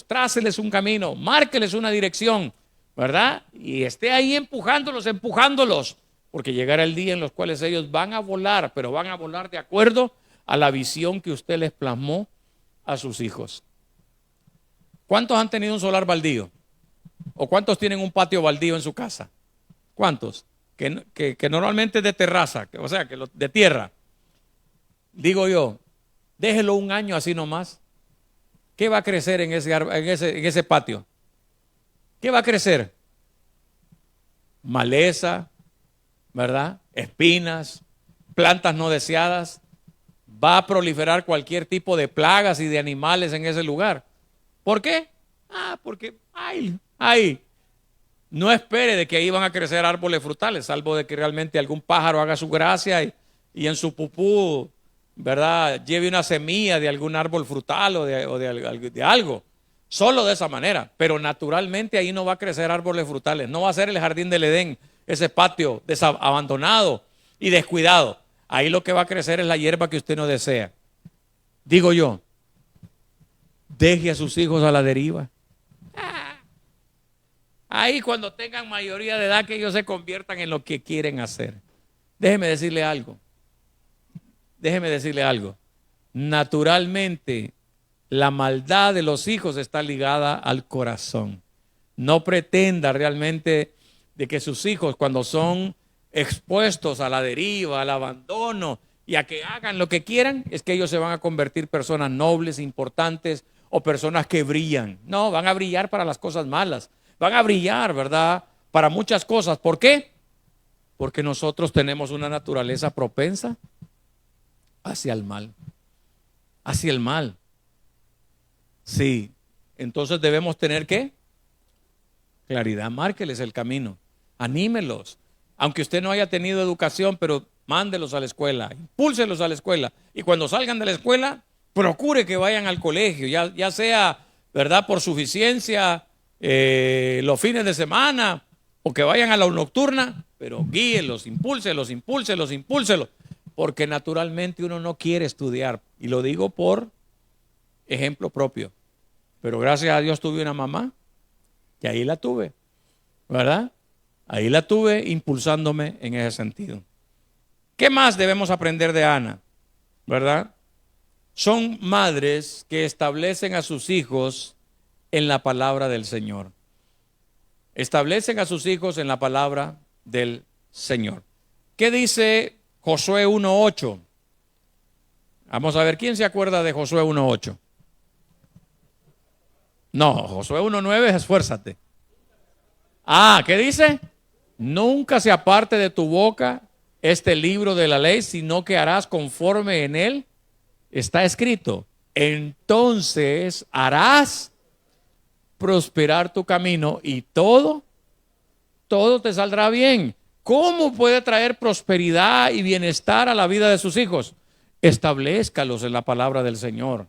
tráceles un camino, márqueles una dirección, ¿verdad? Y esté ahí empujándolos, porque llegará el día en los cuales ellos van a volar, pero van a volar de acuerdo a la visión que usted les plasmó a sus hijos. ¿Cuántos han tenido un solar baldío? ¿O cuántos tienen un patio baldío en su casa? ¿Cuántos? Que normalmente es de terraza, o sea, de tierra. Digo yo, déjelo un año así nomás. ¿Qué va a crecer en ese patio? ¿Qué va a crecer? Maleza, ¿verdad? Espinas, plantas no deseadas. Va a proliferar cualquier tipo de plagas y de animales en ese lugar. ¿Por qué? Porque no espere de que ahí van a crecer árboles frutales, salvo de que realmente algún pájaro haga su gracia y en su pupú, ¿verdad?, lleve una semilla de algún árbol frutal o de algo. Solo de esa manera. Pero naturalmente ahí no va a crecer árboles frutales. No va a ser el jardín del Edén, ese patio abandonado y descuidado. Ahí lo que va a crecer es la hierba que usted no desea. Digo yo, deje a sus hijos a la deriva. Ahí cuando tengan mayoría de edad que ellos se conviertan en lo que quieren hacer. Déjeme decirle algo. Naturalmente, la maldad de los hijos está ligada al corazón. No pretenda realmente de que sus hijos, cuando son expuestos a la deriva, al abandono y a que hagan lo que quieran, es que ellos se van a convertir en personas nobles, importantes o personas que brillan. No, van a brillar para las cosas malas. Van a brillar, ¿verdad?, para muchas cosas. ¿Por qué? Porque nosotros tenemos una naturaleza propensa hacia el mal. Hacia el mal. Sí. Entonces debemos tener ¿qué? Claridad. Márqueles el camino. Anímelos. Aunque usted no haya tenido educación, pero mándelos a la escuela. Impúlselos a la escuela. Y cuando salgan de la escuela, procure que vayan al colegio. Ya sea, ¿verdad?, por suficiencia, los fines de semana, o que vayan a la nocturna, pero guíelos, impúlselos, porque naturalmente uno no quiere estudiar, y lo digo por ejemplo propio, pero gracias a Dios tuve una mamá, y ahí la tuve, ¿verdad? Ahí la tuve impulsándome en ese sentido. ¿Qué más debemos aprender de Ana? ¿Verdad? Son madres que establecen a sus hijos en la palabra del Señor. Establecen a sus hijos en la palabra del Señor. ¿Qué dice Josué 1:8? Vamos a ver, ¿quién se acuerda de Josué 1:8? No, Josué 1:9 es esfuérzate. ¿Qué dice? Nunca se aparte de tu boca este libro de la ley, sino que harás conforme en él está escrito. Entonces harás prosperar tu camino y todo te saldrá bien. ¿Cómo puede traer prosperidad y bienestar a la vida de sus hijos? Establezcalos en la palabra del Señor.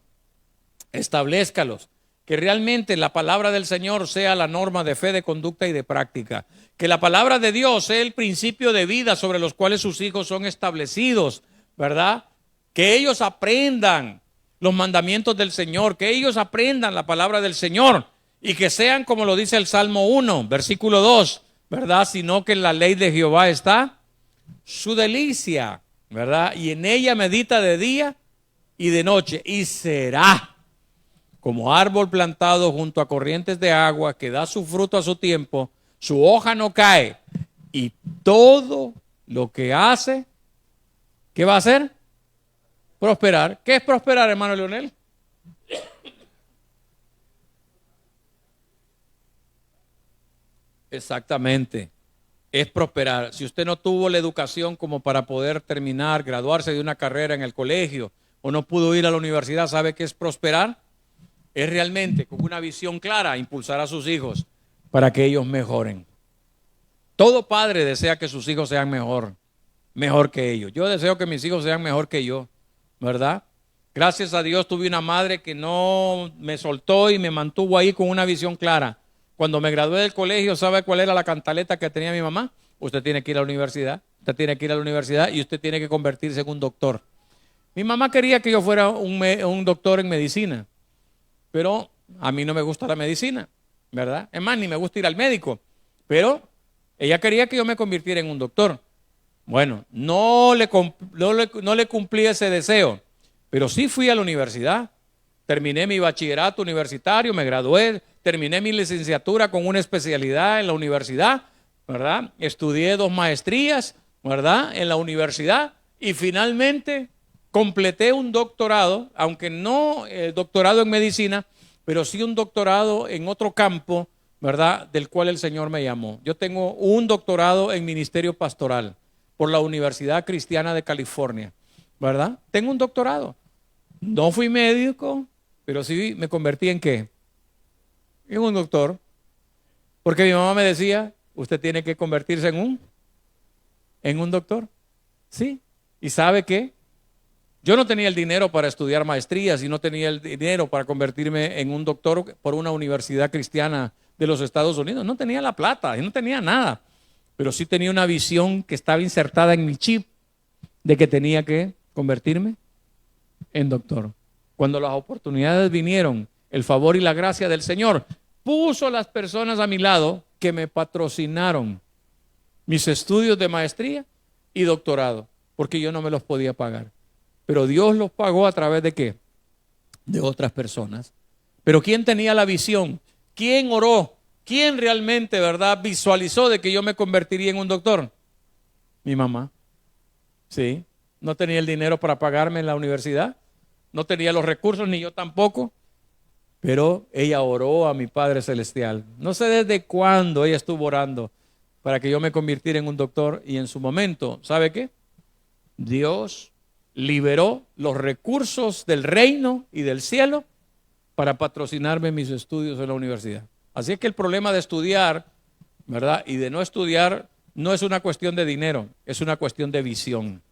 Establezcalos. Que realmente la palabra del Señor sea la norma de fe, de conducta y de práctica. Que la palabra de Dios sea el principio de vida sobre los cuales sus hijos son establecidos, ¿verdad? Que ellos aprendan los mandamientos del Señor, que ellos aprendan la palabra del Señor y que sean como lo dice el Salmo 1, versículo 2, ¿verdad? Sino que en la ley de Jehová está su delicia, ¿verdad? Y en ella medita de día y de noche y será como árbol plantado junto a corrientes de agua que da su fruto a su tiempo, su hoja no cae y todo lo que hace, ¿qué va a hacer? Prosperar. ¿Qué es prosperar, hermano Leonel? Exactamente, es prosperar. Si usted no tuvo la educación como para poder terminar, graduarse de una carrera en el colegio o no pudo ir a la universidad, ¿sabe qué es prosperar? Es realmente con una visión clara impulsar a sus hijos para que ellos mejoren. Todo padre desea que sus hijos sean mejor que ellos. Yo deseo que mis hijos sean mejor que yo, ¿verdad? Gracias a Dios tuve una madre que no me soltó y me mantuvo ahí con una visión clara. Cuando me gradué del colegio, ¿sabe cuál era la cantaleta que tenía mi mamá? Usted tiene que ir a la universidad, usted tiene que ir a la universidad y usted tiene que convertirse en un doctor. Mi mamá quería que yo fuera un doctor en medicina, pero a mí no me gusta la medicina, ¿verdad? Es más, ni me gusta ir al médico, pero ella quería que yo me convirtiera en un doctor. Bueno, no le cumplí ese deseo, pero sí fui a la universidad. Terminé mi bachillerato universitario, me gradué, terminé mi licenciatura con una especialidad en la universidad, ¿verdad? Estudié 2 maestrías, ¿verdad? En la universidad y finalmente completé un doctorado, aunque no doctorado en medicina, pero sí un doctorado en otro campo, ¿verdad? Del cual el Señor me llamó. Yo tengo un doctorado en ministerio pastoral por la Universidad Cristiana de California, ¿verdad? Tengo un doctorado. No fui médico, pero sí me convertí en ¿qué? En un doctor. Porque mi mamá me decía, usted tiene que convertirse en un doctor. Sí. ¿Y sabe qué? Yo no tenía el dinero para estudiar maestrías y no tenía el dinero para convertirme en un doctor por una universidad cristiana de los Estados Unidos. No tenía la plata y no tenía nada. Pero sí tenía una visión que estaba insertada en mi chip de que tenía que convertirme en doctor. Cuando las oportunidades vinieron, el favor y la gracia del Señor puso a las personas a mi lado que me patrocinaron mis estudios de maestría y doctorado, porque yo no me los podía pagar. Pero Dios los pagó a través de ¿qué? De otras personas. Pero ¿quién tenía la visión? ¿Quién oró? ¿Quién realmente, verdad, visualizó de que yo me convertiría en un doctor? Mi mamá. Sí. No tenía el dinero para pagarme en la universidad. No tenía los recursos, ni yo tampoco. Pero ella oró a mi Padre Celestial. No sé desde cuándo ella estuvo orando para que yo me convirtiera en un doctor. Y en su momento, ¿sabe qué? Dios liberó los recursos del reino y del cielo para patrocinarme mis estudios en la universidad. Así es que el problema de estudiar, ¿verdad? Y de no estudiar no es una cuestión de dinero, es una cuestión de visión.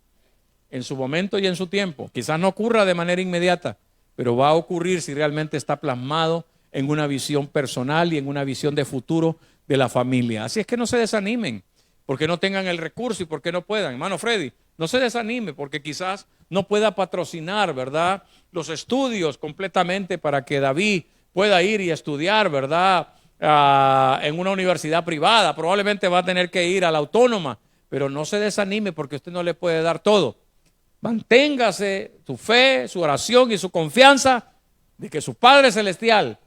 En su momento y en su tiempo. Quizás no ocurra de manera inmediata, pero va a ocurrir si realmente está plasmado en una visión personal y en una visión de futuro de la familia. Así es que no se desanimen, porque no tengan el recurso y porque no puedan. Hermano Freddy, no se desanime porque quizás no pueda patrocinar, ¿verdad?, los estudios completamente para que David pueda ir y estudiar, ¿verdad?, en una universidad privada. Probablemente va a tener que ir a la autónoma, pero no se desanime porque usted no le puede dar todo. Manténgase su fe, su oración y su confianza de que su Padre Celestial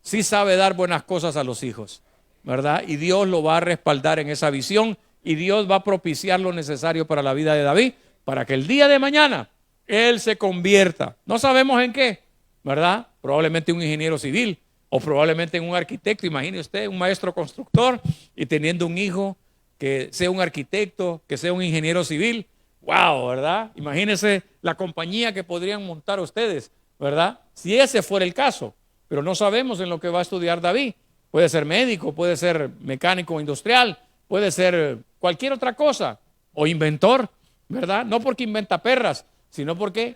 sí sabe dar buenas cosas a los hijos, ¿verdad? Y Dios lo va a respaldar en esa visión y Dios va a propiciar lo necesario para la vida de David, para que el día de mañana él se convierta. No sabemos en qué, ¿verdad? Probablemente un ingeniero civil o probablemente en un arquitecto. Imagine usted un maestro constructor y teniendo un hijo que sea un arquitecto, que sea un ingeniero civil. ¡Wow! ¿Verdad? Imagínense la compañía que podrían montar ustedes, ¿verdad? Si ese fuera el caso. Pero no sabemos en lo que va a estudiar David. Puede ser médico, puede ser mecánico industrial, puede ser cualquier otra cosa. O inventor, ¿verdad? No porque inventa perras, sino porque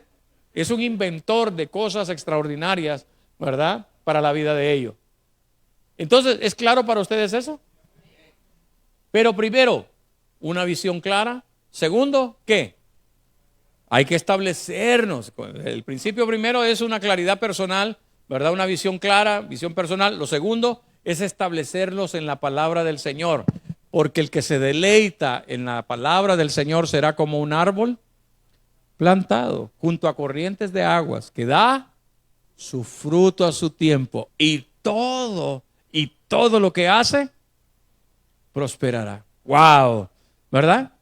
es un inventor de cosas extraordinarias, ¿verdad? Para la vida de ellos. Entonces, ¿es claro para ustedes eso? Pero primero, una visión clara. Segundo, ¿qué? Hay que establecernos. El principio primero es una claridad personal, ¿verdad? Una visión clara, visión personal. Lo segundo es establecernos en la palabra del Señor. Porque el que se deleita en la palabra del Señor será como un árbol plantado junto a corrientes de aguas, que da su fruto a su tiempo. Y todo lo que hace prosperará. ¡Wow! ¿Verdad?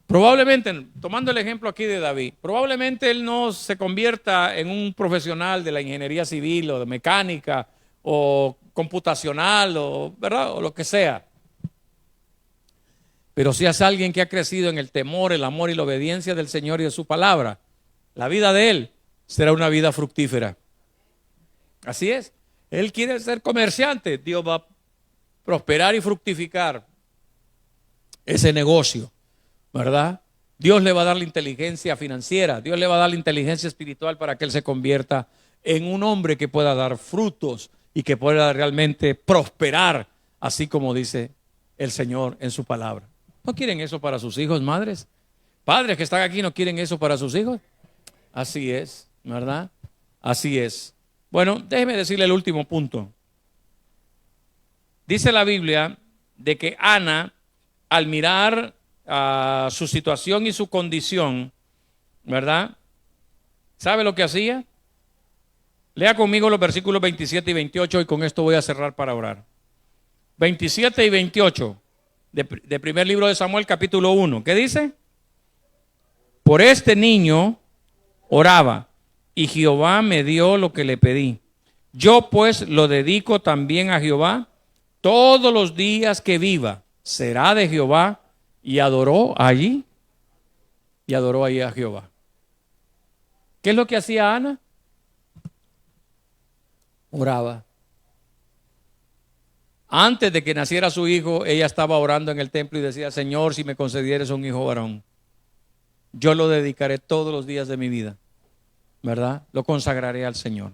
Probablemente, tomando el ejemplo aquí de David, probablemente él no se convierta en un profesional de la ingeniería civil o de mecánica o computacional o, ¿verdad? O lo que sea. Pero si es alguien que ha crecido en el temor, el amor y la obediencia del Señor y de su palabra, la vida de él será una vida fructífera. Así es. Él quiere ser comerciante. Dios va a prosperar y fructificar ese negocio, ¿verdad? Dios le va a dar la inteligencia financiera. Dios le va a dar la inteligencia espiritual para que él se convierta en un hombre que pueda dar frutos y que pueda realmente prosperar, así como dice el Señor en su palabra. ¿No quieren eso para sus hijos, madres? Padres que están aquí, ¿no quieren eso para sus hijos? Así es, ¿verdad? Así es. Bueno, déjeme decirle el último punto. Dice la Biblia de que Ana, al mirar su situación y su condición, ¿verdad? ¿Sabe lo que hacía? Lea conmigo los versículos 27 y 28 y con esto voy a cerrar para orar. 27 y 28 de primer libro de Samuel, capítulo 1. ¿Qué dice? Por este niño oraba y Jehová me dio lo que le pedí. Yo pues lo dedico también a Jehová todos los días que viva. Será de Jehová. Y adoró allí. Y adoró allí a Jehová. ¿Qué es lo que hacía Ana? Oraba. Antes de que naciera su hijo, ella estaba orando en el templo y decía: Señor, si me concedieres un hijo varón, yo lo dedicaré todos los días de mi vida, ¿verdad? Lo consagraré al Señor.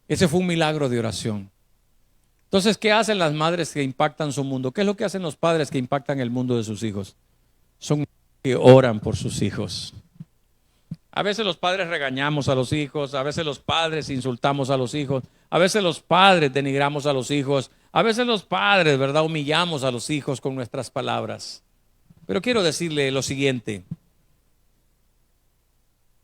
Ese fue un milagro de oración. Entonces, ¿qué hacen las madres que impactan su mundo? ¿Qué es lo que hacen los padres que impactan el mundo de sus hijos? Son que oran por sus hijos. A veces los padres regañamos a los hijos, a veces los padres insultamos a los hijos, a veces los padres denigramos a los hijos, a veces los padres, ¿verdad?, humillamos a los hijos con nuestras palabras. Pero quiero decirle lo siguiente.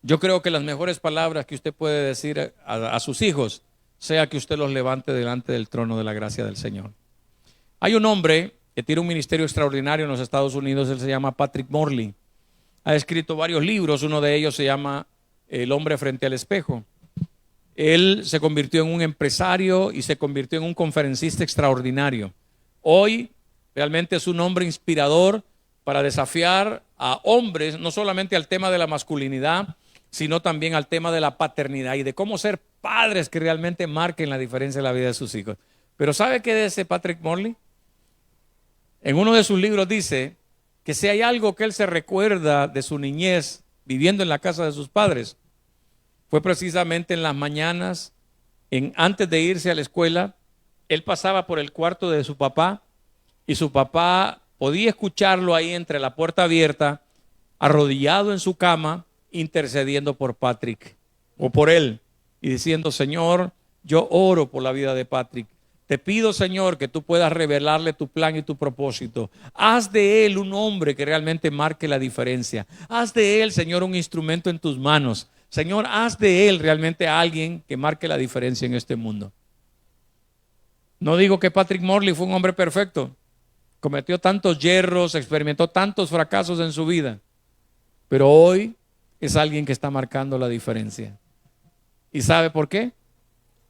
Yo creo que las mejores palabras que usted puede decir a sus hijos sea que usted los levante delante del trono de la gracia del Señor. Hay un hombre que tiene un ministerio extraordinario en los Estados Unidos, él se llama Patrick Morley. Ha escrito varios libros, uno de ellos se llama El hombre frente al espejo. Él se convirtió en un empresario y se convirtió en un conferencista extraordinario. Hoy realmente es un hombre inspirador para desafiar a hombres, no solamente al tema de la masculinidad, sino también al tema de la paternidad y de cómo ser padres que realmente marquen la diferencia en la vida de sus hijos. Pero ¿sabe qué dice Patrick Morley? En uno de sus libros dice que si hay algo que él se recuerda de su niñez viviendo en la casa de sus padres, fue precisamente en las mañanas, antes de irse a la escuela, él pasaba por el cuarto de su papá y su papá podía escucharlo ahí entre la puerta abierta, arrodillado en su cama, intercediendo por Patrick o por él y diciendo: Señor, yo oro por la vida de Patrick. Te pido, Señor, que tú puedas revelarle tu plan y tu propósito. Haz de él un hombre que realmente marque la diferencia. Haz de él, Señor, un instrumento en tus manos. Señor, haz de él realmente a alguien que marque la diferencia en este mundo. No digo que Patrick Morley fue un hombre perfecto. Cometió tantos yerros, experimentó tantos fracasos en su vida. Pero hoy es alguien que está marcando la diferencia. ¿Y sabe por qué?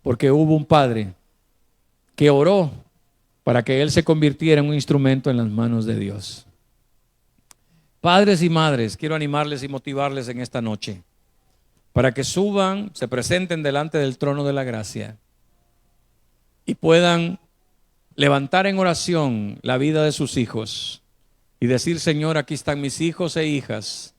Porque hubo un padre que oró para que él se convirtiera en un instrumento en las manos de Dios. Padres y madres, quiero animarles y motivarles en esta noche para que suban, se presenten delante del trono de la gracia y puedan levantar en oración la vida de sus hijos y decir: Señor, aquí están mis hijos e hijas.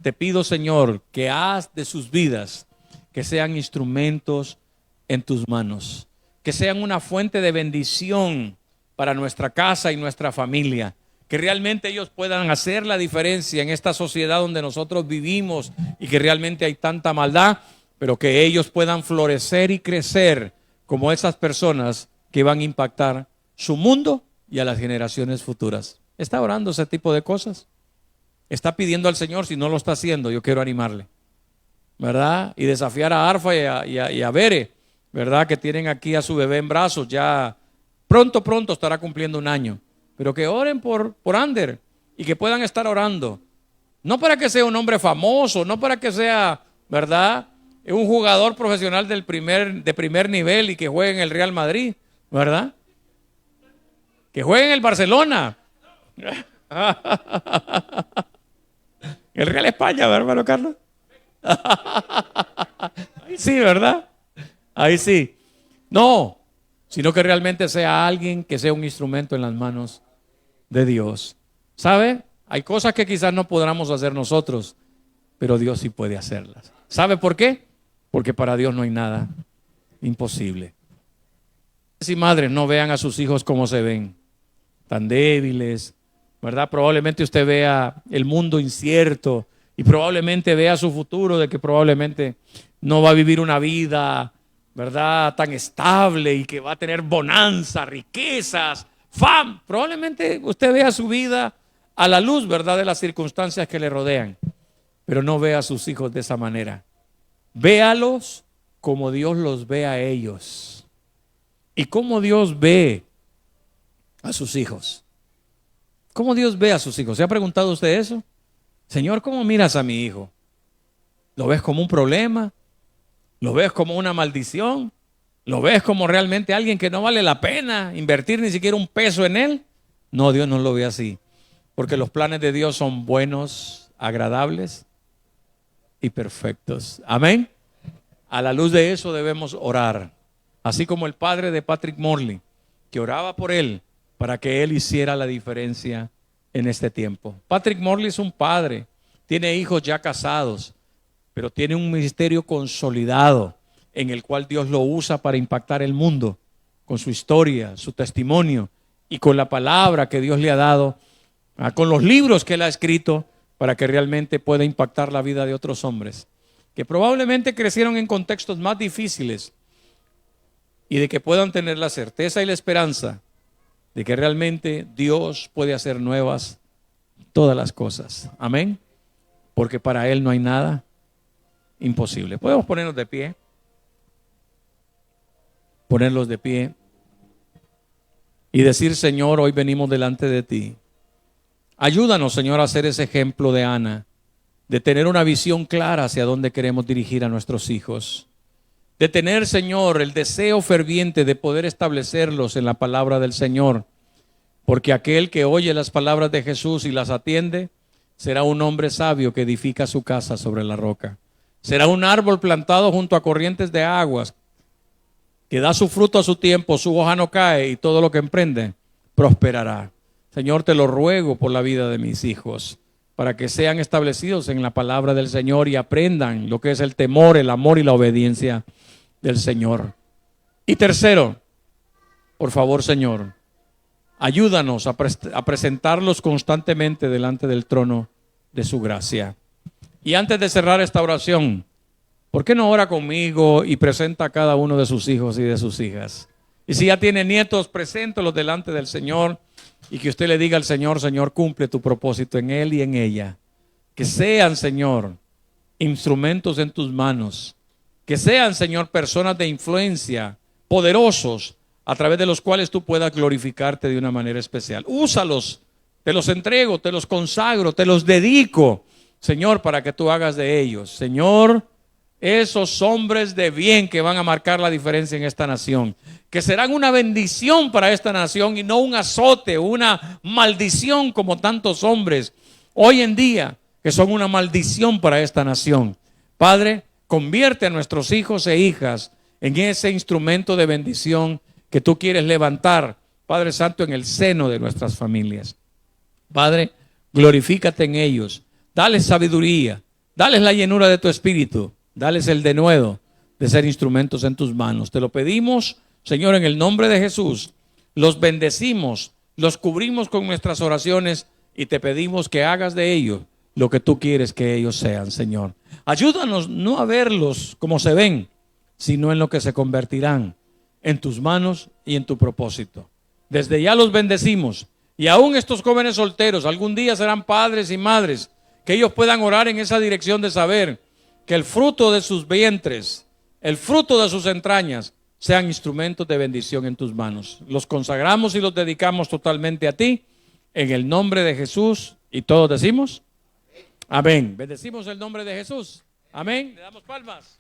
Te pido, Señor, que haz de sus vidas que sean instrumentos en tus manos, que sean una fuente de bendición para nuestra casa y nuestra familia, que realmente ellos puedan hacer la diferencia en esta sociedad donde nosotros vivimos y que realmente hay tanta maldad, pero que ellos puedan florecer y crecer como esas personas que van a impactar su mundo y a las generaciones futuras. ¿Está orando ese tipo de cosas? ¿Está pidiendo al Señor? Si no lo está haciendo, yo quiero animarle, ¿verdad? Y desafiar a Arfa y a Bere, ¿verdad? Que tienen aquí a su bebé en brazos, ya pronto estará cumpliendo 1 año. Pero que oren por Ander y que puedan estar orando. No para que sea un hombre famoso, no para que sea, ¿verdad?, un jugador profesional de primer nivel y que juegue en el Real Madrid, ¿verdad? Que juegue en el Barcelona. El Real España, ¿verdad, hermano Carlos? Ahí sí, ¿verdad? Ahí sí. No, sino que realmente sea alguien que sea un instrumento en las manos de Dios. ¿Sabe? Hay cosas que quizás no podamos hacer nosotros, pero Dios sí puede hacerlas. ¿Sabe por qué? Porque para Dios no hay nada imposible. Si madres no vean a sus hijos como se ven, tan débiles, ¿verdad? Probablemente usted vea el mundo incierto y probablemente vea su futuro de que probablemente no va a vivir una vida, ¿verdad?, tan estable y que va a tener bonanza, riquezas, fama. Probablemente usted vea su vida a la luz, ¿verdad?, de las circunstancias que le rodean, pero no vea a sus hijos de esa manera. Véalos como Dios los ve a ellos y cómo Dios ve a sus hijos. ¿Cómo Dios ve a sus hijos? ¿Se ha preguntado usted eso? Señor, ¿cómo miras a mi hijo? ¿Lo ves como un problema? ¿Lo ves como una maldición? ¿Lo ves como realmente alguien que no vale la pena invertir ni siquiera un peso en él? No, Dios no lo ve así, porque los planes de Dios son buenos, agradables y perfectos. Amén. A la luz de eso debemos orar, así como el padre de Patrick Morley, que oraba por él para que él hiciera la diferencia en este tiempo. Patrick Morley es un padre, tiene hijos ya casados, pero tiene un ministerio consolidado en el cual Dios lo usa para impactar el mundo con su historia, su testimonio y con la palabra que Dios le ha dado, con los libros que él ha escrito, para que realmente pueda impactar la vida de otros hombres que probablemente crecieron en contextos más difíciles y de que puedan tener la certeza y la esperanza de que realmente Dios puede hacer nuevas todas las cosas. Amén. Porque para Él no hay nada imposible. Podemos ponernos de pie. Ponerlos de pie y decir: Señor, hoy venimos delante de ti. Ayúdanos, Señor, a ser ese ejemplo de Ana, de tener una visión clara hacia dónde queremos dirigir a nuestros hijos, de tener, Señor, el deseo ferviente de poder establecerlos en la palabra del Señor, porque aquel que oye las palabras de Jesús y las atiende, será un hombre sabio que edifica su casa sobre la roca. Será un árbol plantado junto a corrientes de aguas, que da su fruto a su tiempo, su hoja no cae y todo lo que emprende prosperará. Señor, te lo ruego por la vida de mis hijos, para que sean establecidos en la palabra del Señor y aprendan lo que es el temor, el amor y la obediencia del Señor. Y tercero, por favor, Señor, ayúdanos a presentarlos constantemente delante del trono de su gracia. Y antes de cerrar esta oración, ¿por qué no ora conmigo y presenta a cada uno de sus hijos y de sus hijas? Y si ya tiene nietos, preséntalos delante del Señor y que usted le diga al Señor: Señor, cumple tu propósito en él y en ella. Que sean, Señor, instrumentos en tus manos. Que sean, Señor, personas de influencia, poderosos, a través de los cuales tú puedas glorificarte de una manera especial. Úsalos, te los entrego, te los consagro, te los dedico, Señor, para que tú hagas de ellos, Señor, esos hombres de bien que van a marcar la diferencia en esta nación, que serán una bendición para esta nación y no un azote, una maldición como tantos hombres hoy en día que son una maldición para esta nación. Padre, convierte a nuestros hijos e hijas en ese instrumento de bendición que tú quieres levantar, Padre Santo, en el seno de nuestras familias. Padre, glorifícate en ellos, dales sabiduría, dales la llenura de tu espíritu, dales el denuedo de ser instrumentos en tus manos. Te lo pedimos, Señor, en el nombre de Jesús. Los bendecimos, los cubrimos con nuestras oraciones y te pedimos que hagas de ellos lo que tú quieres que ellos sean, Señor. Ayúdanos no a verlos como se ven, sino en lo que se convertirán en tus manos y en tu propósito. Desde ya los bendecimos. Y aún estos jóvenes solteros algún día serán padres y madres, que ellos puedan orar en esa dirección de saber que el fruto de sus vientres, el fruto de sus entrañas, sean instrumentos de bendición en tus manos. Los consagramos y los dedicamos totalmente a ti, en el nombre de Jesús. Y todos decimos amén. Bendecimos el nombre de Jesús. Amén. Le damos palmas.